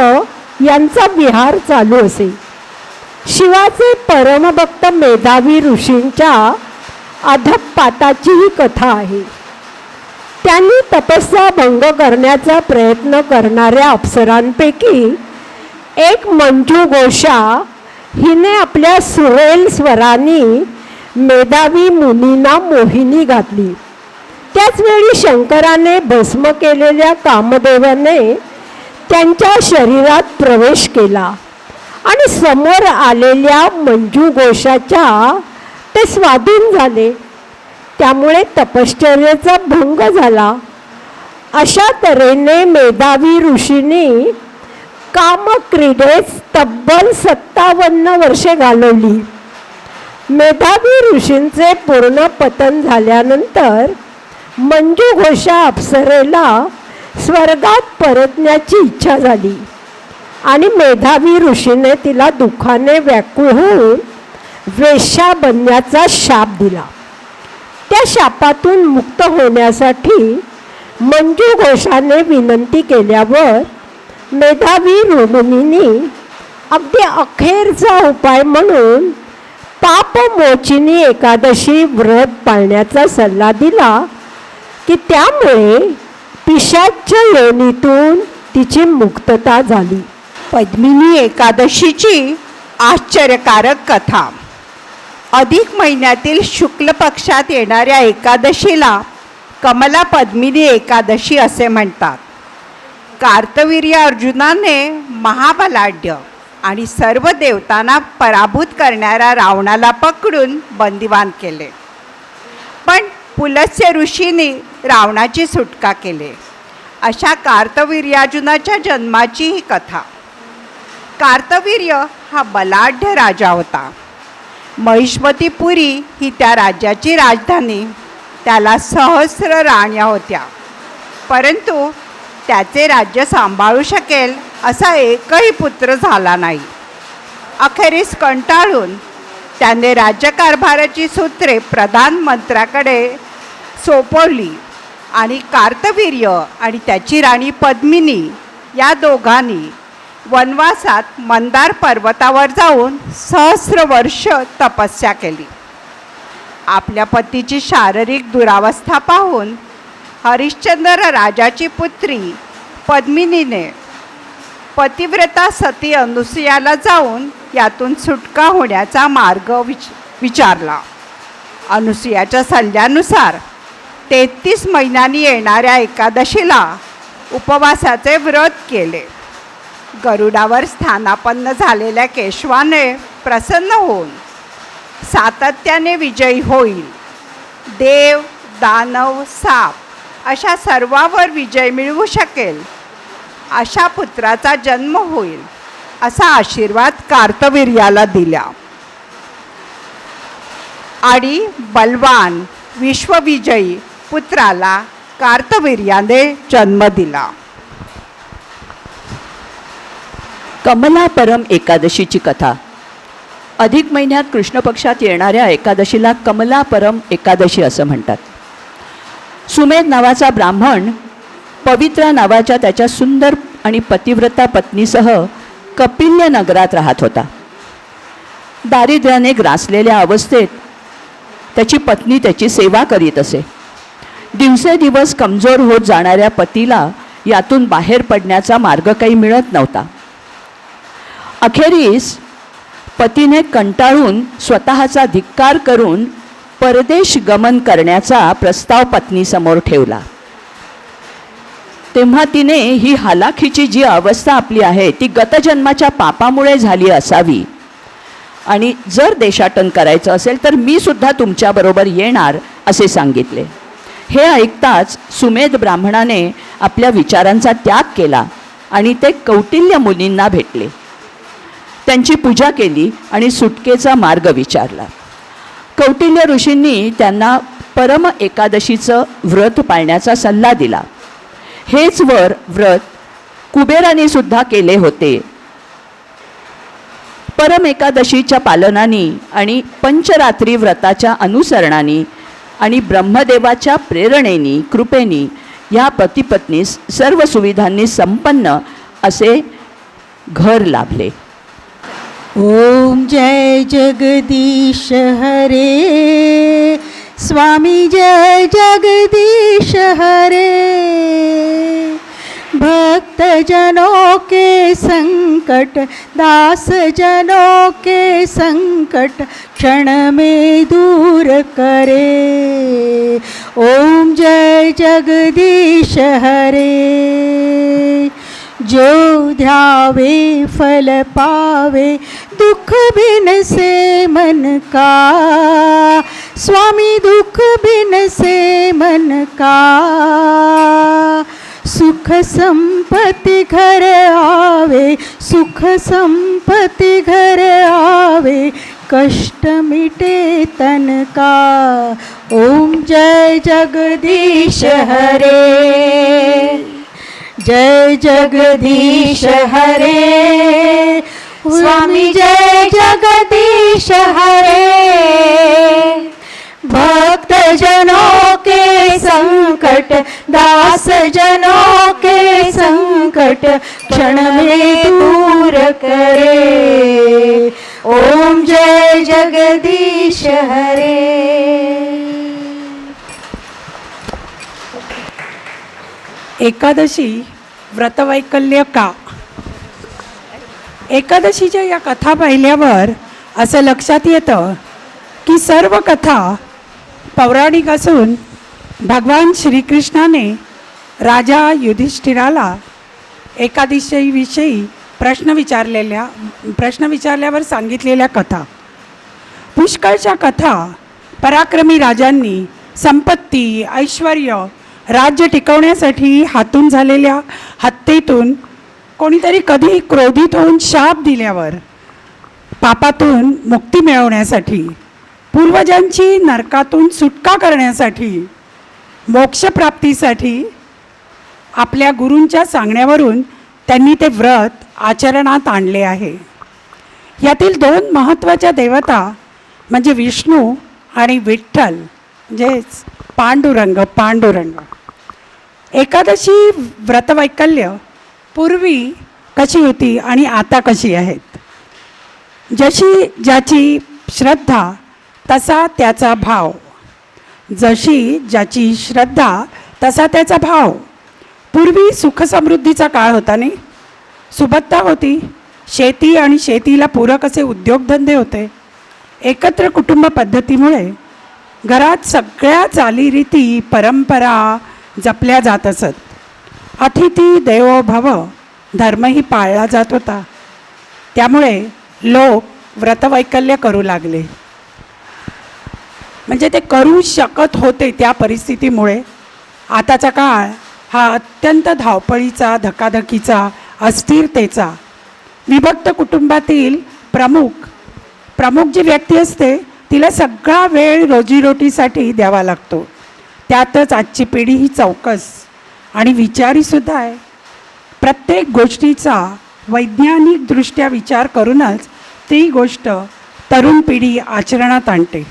यांचा विहार चालू असे. शिवाचे परमभक्त मेधावी ऋषींच्या अधपाताची ही कथा आहे. त्यांनी तपस्या भंग करण्याचा प्रयत्न करणाऱ्या अप्सरांपैकी एक मंजू घोषा हिने आपल्या सुरेल स्वरांनी मेधावी मुनींना मोहिनी घातली. त्याचवेळी शंकराने भस्म केलेल्या कामदेवाने त्यांच्या शरीरात प्रवेश केला आणि समोर आलेल्या मंजू घोषाच्या ते स्वाधीन झाले. त्यामुळे तपश्चर्याचा भंग झाला. अशा तऱ्हेने मेधावी ऋषींनी कामक्रीडेत तब्बल 57 वर्षे घालवली. मेधावी ऋषींचे पूर्ण पतन झाल्यानंतर मंजू घोषा अप्सरेला स्वर्गात परतण्याची इच्छा झाली आणि मेधावी ऋषीने तिला दुःखाने व्याकुळ होऊन वेश्या बनण्याचा शाप दिला. त्या शापातून मुक्त होण्यासाठी मंजू घोषाने विनंती केल्यावर मेधावी मुनींनी अगदी अखेरचा उपाय म्हणून पापमोचिनी एकादशी व्रत पाळण्याचा सल्ला दिला की त्यामुळे पिशाच्च योनीतून तिची मुक्तता झाली. पद्मिनी एकादशीची आश्चर्यकारक कथा. अधिक महिन्यातील शुक्ल पक्षात येणाऱ्या एकादशीला कमला पद्मिनी एकादशी असे म्हणतात. कार्तवीर्य अर्जुनाने महाबलाढ्य आणि सर्व देवतांना पराभूत करणाऱ्या रावणाला पकडून बंदिवान केले. पण पुलस्त्य ऋषींनी रावणाची सुटका केली. अशा कार्तवीर्यार्जुनाच्या जन्माची ही कथा. कार्तवीर्य हा बलाढ्य राजा होता. महिष्मतीपुरी ही त्या राज्याची राजधानी. त्याला सहस्र राण्या होत्या, परंतु त्याचे राज्य सांभाळू शकेल असा एकही पुत्र झाला नाही. अखेरीस कंटाळून त्याने राज्यकारभाराची सूत्रे प्रधानमंत्र्याकडे सोपवली आणि कार्तवीर्य आणि त्याची राणी पद्मिनी या दोघांनी वनवासात मंदार पर्वतावर जाऊन सहस्र वर्ष तपस्या केली. आपल्या पतीची शारीरिक दुरावस्था पाहून हरिश्चंद्र राजाची पुत्री पद्मिनीने पतिव्रता सती अनुसूयाला जाऊन यातून सुटका होण्याचा मार्ग विचारला. अनुसूयाच्या सल्ल्यानुसार 33 महिन्यांनी येणाऱ्या एकादशीला उपवासाचे व्रत केले. गरुडावर स्थानापन्न झालेल्या केशवाने प्रसन्न होऊन सातत्याने विजयी होईल, देव दानव साप अशा सर्वावर विजय मिळवू शकेल, अशा पुत्राचा जन्म होईल असा आशीर्वाद कार्तवीर्याला दिला आणि बलवान विश्वविजयी पुत्राला कार्तवीर्याने जन्म दिला. कमला परम एकादशीची कथा. अधिक महिन्यात कृष्ण पक्षात येणाऱ्या एकादशीला कमला परम एकादशी असं म्हणतात. सुमेध नावाचा ब्राह्मण पवित्रा नावाच्या त्याच्या सुंदर आणि पतिव्रता पत्नीसह कपिल्य नगरात राहत होता. दारिद्र्याने ग्रासलेल्या अवस्थेत त्याची पत्नी त्याची सेवा करीत असे. दिवसेदिवस कमजोर होत जाणाऱ्या पतीला यातून बाहेर पडण्याचा मार्ग काही मिळत नव्हता. अखेरीस पतीने कंटाळून स्वतःचा धिक्कार करून परदेश गमन करण्याचा प्रस्ताव पत्नीसमोर ठेवला. तेव्हा तिने ही हालाखीची जी अवस्था आपली आहे ती गतजन्माच्या पापामुळे झाली असावी आणि जर देशाटन करायचं असेल तर मी सुद्धा तुमच्याबरोबर येणार असे सांगितले. हे ऐकताच सुमेध ब्राह्मणाने आपल्या विचारांचा त्याग केला आणि ते कौटिल्य मुनींना भेटले. त्यांची पूजा केली आणि सुटकेचा मार्ग विचारला. कौटिल्य ऋषींनी त्यांना परम एकादशीचं व्रत पाळण्याचा सल्ला दिला. हेच व्रत कुबेराने सुद्धा केले होते. परम एकादशीच्या पालनाने आणि पंचरात्री व्रताच्या अनुसरणाने आणि ब्रह्मदेवाच्या प्रेरणेने कृपेने या पतिपत्नीस सर्व सुविधांनी संपन्न असे घर लाभले. ओम जय जगदीश हरे, स्वामी जय जगदीश हरे. भक्त जनों के संकट, दास जनों के संकट क्षण में दूर करे. ओम जय जगदीश हरे. जो ध्यावे फल पावे, दुख बिन से मन का. स्वामी दुख बिन से मन का. सुख संपत्ति घर आवे, सुख संपत्ति घर आवे, कष्ट मिटे तन का. ओम जय जगदीश हरे, जय जगदीश हरे. स्वामी जय जगदीश हरे. भक्त जनों के संकट, दास जनों के संकट क्षण में दूर करे. ओम जय जगदीश हरे. एकादशी व्रतवैकल्य का? एकादशीच्या या कथा पाहिल्यावर असं लक्षात येतं की सर्व कथा पौराणिक असून भगवान श्रीकृष्णाने राजा युधिष्ठिराला एकादशीविषयी प्रश्न विचारल्यावर सांगितलेल्या कथा. पुष्कळच्या कथा पराक्रमी राजांनी संपत्ती, ऐश्वर्य, राज्य टिकवण्यासाठी हातून झालेल्या हत्येतून कोणीतरी कधी क्रोधित होऊन शाप दिल्यावर पापातून मुक्ती मिळवण्यासाठी, पूर्वजांची नरकातून सुटका करण्यासाठी, मोक्षप्राप्तीसाठी आपल्या गुरूंच्या सांगण्यावरून त्यांनी ते व्रत आचरणात आणले आहे. यातील 2 महत्त्वाच्या देवता म्हणजे विष्णू आणि विठ्ठल म्हणजेच पांडुरंग. एकादशी व्रतवैकल्य पूर्वी कशी होती आणि आता कशी आहेत? जशी ज्याची श्रद्धा तसा त्याचा भाव. जशी ज्याची श्रद्धा तसा त्याचा भाव. पूर्वी सुखसमृद्धीचा काळ होता नाही, सुबत्ता होती, शेती आणि शेतीला पूरक असे उद्योगधंदे होते. एकत्र कुटुंब पद्धतीमुळे घरात सगळ्या चालीरीती परंपरा जपल्या जात असत. अतिथी देवो भव धर्मही पाळला जात होता. त्यामुळे लोक व्रतवैकल्य करू लागले. म्हणजे ते करू शकत होते त्या परिस्थितीमुळे. आताचा काळ हा अत्यंत धावपळीचा, धकाधकीचा, अस्थिरतेचा. विभक्त कुटुंबातील प्रमुख जी व्यक्ती असते तिला सगळा वेळ रोजीरोटीसाठी द्यावा लागतो. त्यातच आजची पिढी ही चौकस आणि विचारीसुद्धा आहे. प्रत्येक गोष्टीचा वैज्ञानिकदृष्ट्या विचार करूनच ती गोष्ट तरुण पिढी आचरणात आणते.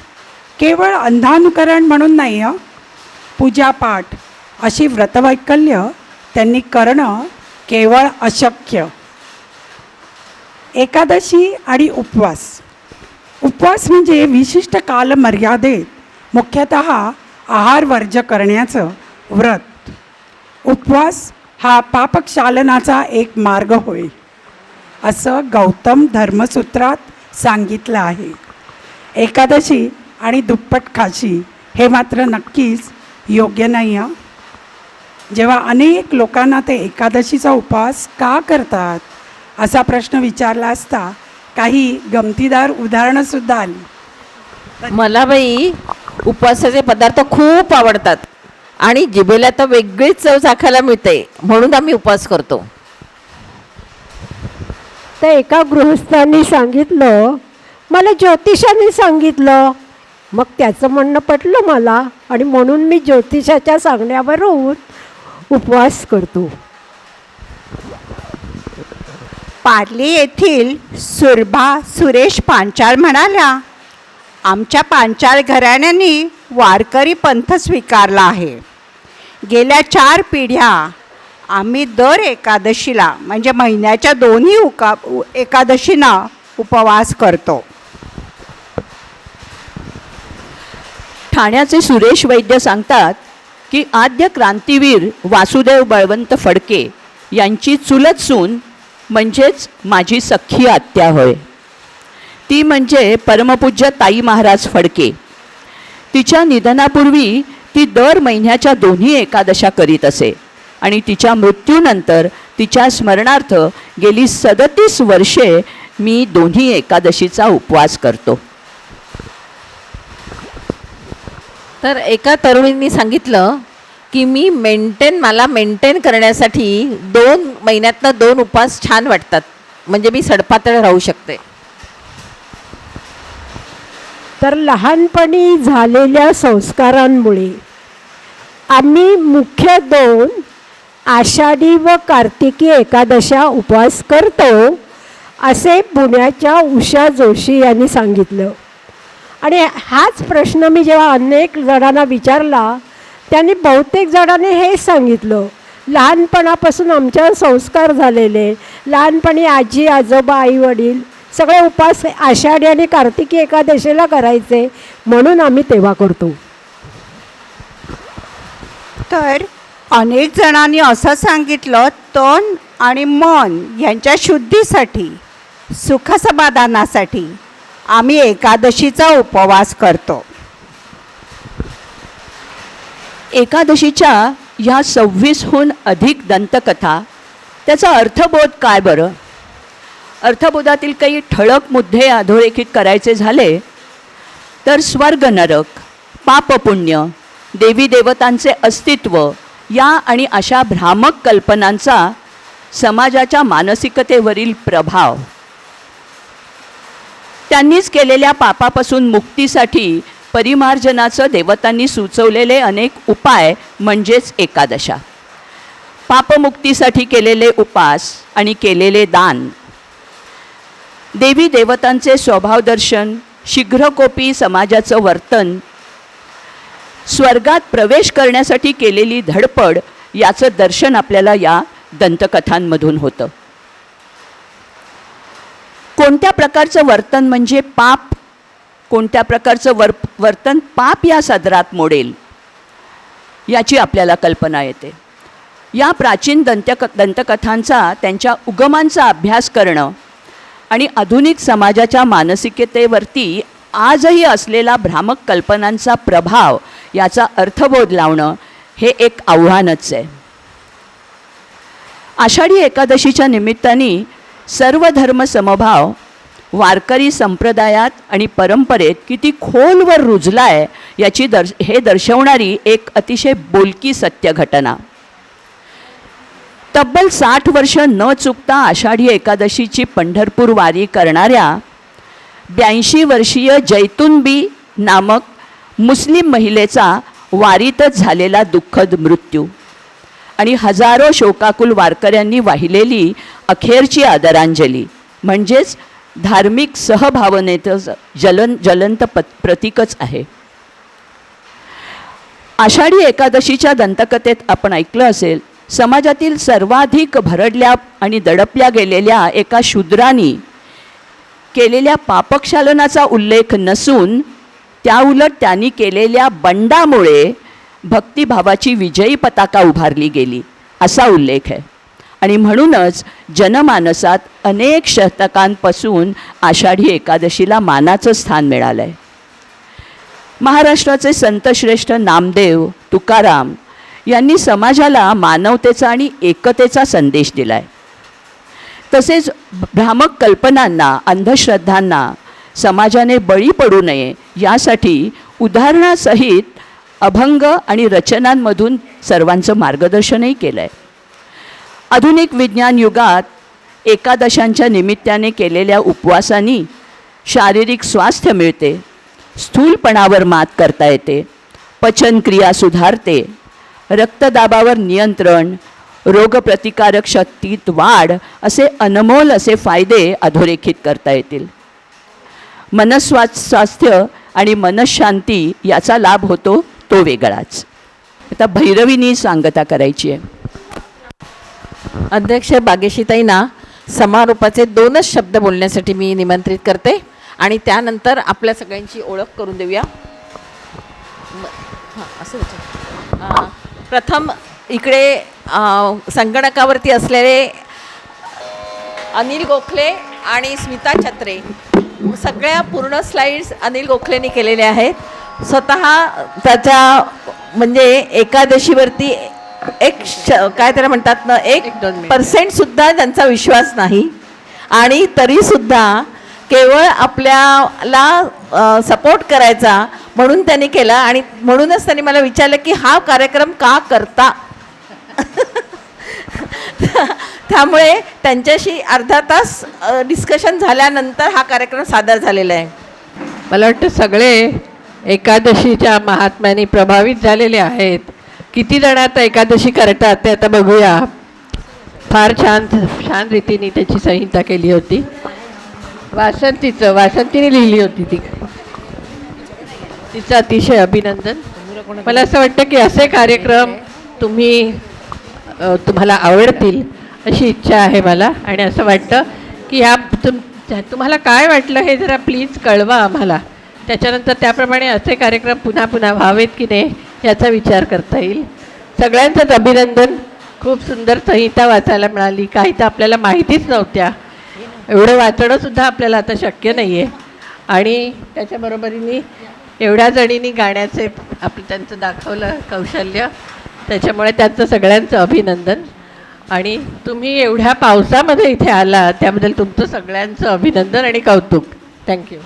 केवळ अंधानुकरण म्हणून नाही. पूजापाठ अशी व्रतवैकल्य त्यांनी करणं केवळ अशक्य. एकादशी आणि उपवास म्हणजे विशिष्ट कालमर्यादेत मुख्यतः आहार वर्ज्य करण्याचं व्रत. उपवास हा पापक्षालनाचा एक मार्ग होय असं गौतम धर्मसूत्रात सांगितलं आहे. एकादशी आणि दुप्पट खाशी हे मात्र नक्कीच योग्य नाही. जेव्हा अनेक लोकांना ते एकादशीचा उपवास का करतात असा प्रश्न विचारला असता काही गमतीदार उदाहरणंसुद्धा आली. मला बाई उपवासाचे पदार्थ खूप आवडतात आणि जिभेला तर वेगळीच चव चाखायला मिळते, म्हणून आम्ही उपवास करतो. तर एका गृहस्थांनी सांगितलं, मला ज्योतिषाने सांगितलं. मग त्याचं म्हणणं पटलं मला आणि म्हणून मी ज्योतिषाच्या सांगण्यावरून उपवास करतो. पार्ली येथील सुरभा सुरेश पांचाळ म्हणाल्या, आमच्या पांचाळ घराण्यानी वारकरी पंथ स्वीकारला आहे. गेल्या 4 पिढ्या आम्ही दर एकादशीला म्हणजे महिन्याच्या दोन्ही एकादशींना उपवास करतो. ठाण्याचे सुरेश वैद्य सांगतात की आद्य क्रांतीवीर वासुदेव बळवंत फडके यांची चुलत सून म्हणजेच माझी सख्खी आत्या होय. ती म्हणजे परमपूज्य ताई महाराज फडके. तिच्या निधनापूर्वी ती दर महिन्याच्या दोन्ही एकादशा करीत असे आणि तिच्या मृत्यूनंतर तिच्या स्मरणार्थ गेली 37 वर्षे मी दोन्ही एकादशीचा उपवास करतो. तर एका तरुणींनी सांगितलं की मला मेंटेन करण्यासाठी 2 महिन्यातनं 2 उपवास छान वाटतात, म्हणजे मी सडपातळ राहू शकते. तर लहानपणी झालेल्या संस्कारांमुळे आम्ही मुख्य 2 आषाढी व कार्तिकी एकादशा उपवास करतो असे पुण्याच्या उषा जोशी यांनी सांगितलं. आणि हाच प्रश्न मी जेव्हा अनेक जणांना विचारला, त्यांनी बहुतेक जणांनी हेच सांगितलं, लहानपणापासून आमच्यावर संस्कार झालेले, लहानपणी आजी आजोबा आई वडील सगळे उपवास आषाढी आणि कार्तिकी एकादशीला करायचे, म्हणून आम्ही तेव्हा करतो. तर अनेक जणांनी असं सांगितलं, तन आणि मन यांच्या शुद्धीसाठी, सुखसमाधानासाठी आम्ही एकादशीचा उपवास करतो. एकादशीच्या ह्या 26हून अधिक दंतकथा, त्याचा अर्थबोध काय बरं? अर्थबोधातील काही ठळक मुद्दे अधोरेखित करायचे झाले तर स्वर्ग नरक, पापपुण्य, देवी देवतांचे अस्तित्व या आणि अशा भ्रामक कल्पनांचा समाजाच्या मानसिकतेवरील प्रभाव, त्यांनीच केलेल्या पापापासून मुक्तीसाठी परिमार्जनाचं देवतांनी सुचवलेले अनेक उपाय म्हणजेच एकादशा, पापमुक्तीसाठी केलेले उपास आणि केलेले दान, देवी देवतांचे स्वभावदर्शन, शीघ्रकोपी समाजाचं वर्तन, स्वर्गात प्रवेश करण्यासाठी केलेली धडपड याचं दर्शन आपल्याला या दंतकथांमधून होतं. कोणत्या प्रकारचं वर्तन म्हणजे पाप, कोणत्या प्रकारचं वर्तन पाप या सदरात मोडेल, याची आपल्याला कल्पना येते. या प्राचीन दंतकथांचा, त्यांच्या उगमांचा अभ्यास करणं आणि आधुनिक समाजाच्या मानसिकतेवरती आजही असलेला भ्रामक कल्पनांचा प्रभाव याचा अर्थबोध लावणं हे एक आव्हानच आहे. आषाढी एकादशीच्या निमित्ताने सर्व धर्म समभाव वारकरी संप्रदायात आणि परंपरेत किती खोलवर रुजला आहे याची हे दर्शवणारी एक अतिशय बोलकी सत्य घटना. तब्बल 60 वर्ष न चुकता आषाढी एकादशीची पंढरपूर वारी करणाऱ्या 82 वर्षीय जैतूनबी नामक मुस्लिम महिलेचा वारीतच झालेला दुःखद मृत्यू आणि हजारो शोकाकुल वारकऱ्यांनी वाहिलेली अखेरची आदरांजली म्हणजेच धार्मिक सहभावनेचं ज्वलंत प्रतीकच आहे. आषाढी एकादशीच्या दंतकथेत आपण ऐकलं असेल, समाजातील सर्वाधिक भरडल्या आणि दडपल्या गेलेल्या एका शूद्रानी केलेल्या पापक्षालनाचा उल्लेख नसून त्याउलट त्यांनी केलेल्या बंडामुळे भक्तिभावाची विजयी पताका उभारली गेली असा उल्लेख आहे. आणि म्हणूनच जनमानसात अनेक शतकांपासून आषाढी एकादशीला मानाचं स्थान मिळालं आहे. महाराष्ट्राचे संतश्रेष्ठ नामदेव तुकाराम यांनी समाजाला मानवतेचा आणि एकतेचा संदेश दिला आहे. तसेच भ्रामक कल्पनांना, अंधश्रद्धांना समाजाने बळी पडू नये यासाठी उदाहरणासहित अभंग आणि रचनांमधून सर्वांचं मार्गदर्शनही केलं आहे. आधुनिक विज्ञान युगात एकादशांच्या निमित्ताने केलेल्या उपवासांनी शारीरिक स्वास्थ्य मिळते, स्थूलपणावर मात करता येते, पचनक्रिया सुधारते, रक्तदाबावर नियंत्रण, रोगप्रतिकारक शक्तीत वाढ असे अनमोल असे फायदे अधोरेखित करता येतील. मनस्वास्थ्य आणि मनशांती याचा लाभ होतो तो वेगळाच. आता भैरवीनी सांगता करायची आहे. अध्यक्ष बागेशीताईंना समारोपाचे 2च शब्द बोलण्यासाठी मी निमंत्रित करते आणि त्यानंतर आपल्या सगळ्यांची ओळख करून देऊया. असं प्रथम इकडे संगणकावरती असलेले अनिल गोखले आणि स्मिता छत्रे, सगळ्या पूर्ण स्लाइड्स अनिल गोखलेंनी केलेल्या आहेत. स्वतः त्याच्या म्हणजे एकादशीवरती काय त्याला म्हणतात ना 1% सुद्धा त्यांचा विश्वास नाही आणि तरीसुद्धा केवळ आपल्याला सपोर्ट करायचा म्हणून त्यांनी केला आणि म्हणूनच त्यांनी मला विचारलं की हा कार्यक्रम का करता. त्यामुळे त्यांच्याशी अर्धा तास डिस्कशन झाल्यानंतर हा कार्यक्रम सादर झालेला आहे. मला वाटतं सगळे एकादशीच्या महात्म्याने प्रभावित झालेले आहेत. किती जण आता एकादशी करतात ते आता बघूया. फार छान रीतीने त्याची संहिता केली होती. वासंतीने लिहिली होती ती. तिचं अतिशय अभिनंदन. मला असं वाटतं की असे कार्यक्रम तुम्हाला आवडतील अशी इच्छा आहे मला. आणि असं वाटतं की तुम्हाला काय वाटलं हे जरा प्लीज कळवा आम्हाला. त्याच्यानंतर त्याप्रमाणे असे कार्यक्रम पुन्हा पुन्हा व्हावेत की नाही याचा विचार करता येईल. सगळ्यांचंच अभिनंदन. खूप सुंदर संहिता वाचायला मिळाली. काही तर आपल्याला माहितीच नव्हत्या. एवढं वाचणंसुद्धा आपल्याला आता शक्य नाही आहे. आणि त्याच्याबरोबरीने एवढ्या जणींनी गाण्याचे त्यांचं दाखवलं कौशल्य. त्याच्यामुळे त्यांचं सगळ्यांचं अभिनंदन. आणि तुम्ही एवढ्या पावसामध्ये इथे आला त्याबद्दल तुमचं सगळ्यांचं अभिनंदन आणि कौतुक. थँक्यू.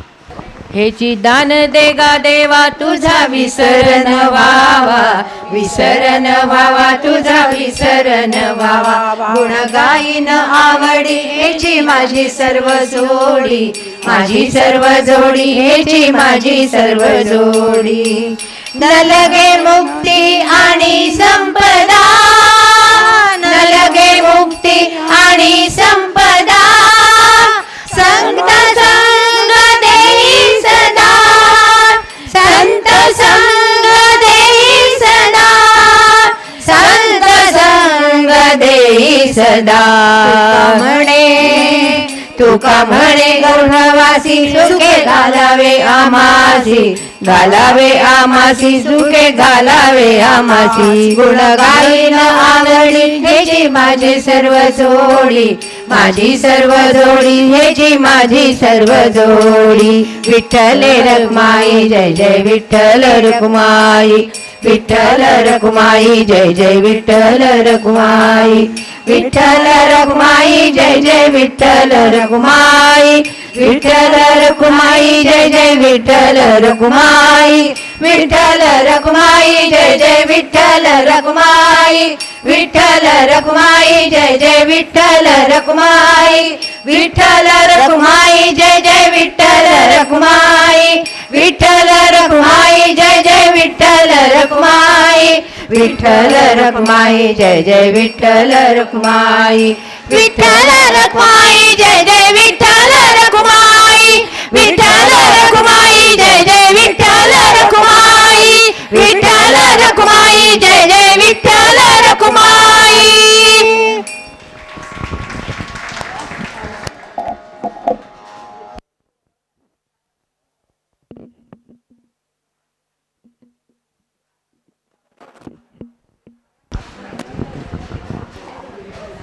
हेची दान देगा देवा तुझा विसरण व्हावा तुझा विसरण व्हावा. गुण गाईन आवडी हेची माझी सर्व जोडी हेची माझी सर्व जोडी. न लगे मुक्ती आणि संपदा, न लगे मुक्ती आणि संपदा. संत संग देई सदा, संत संग देई सदा, संत संग देई सदा. तुका म्हणे गर्भवासी सुखे घालावे आमासी, घालावे आमासी सुखे घालावे आमासी. गुण गाईन आवडी हेची माझी सर्व जोडी, माझी सर्व जोडी हेची माझी सर्व जोडी. विठ्ठले रखुमाई जय जय विठ्ठल रखुमाई, विठ्ठल रखुमाई जय जय विठ्ठल रखुमाई, विठ्ठल रखुमाई जय जय विठ्ठल रखुमाई, विठ्ठल रखुमाई जय जय विठ्ठल रखुमाई, विठ्ठल रखुमाई जय जय विठ्ठल रखुमाई, विठ्ठल रखुमाई जय जय विठ्ठल रखुमाई, विठ्ठल रखुमाई जय जय विठ्ठल रखुमाई, विठ्ठल रखुमाई जय जय विठ्ठल रखुमाई, विठ्ठल रखुमाई जय जय विठ्ठल रखुमाई, विठ्ठल रखुमाई जय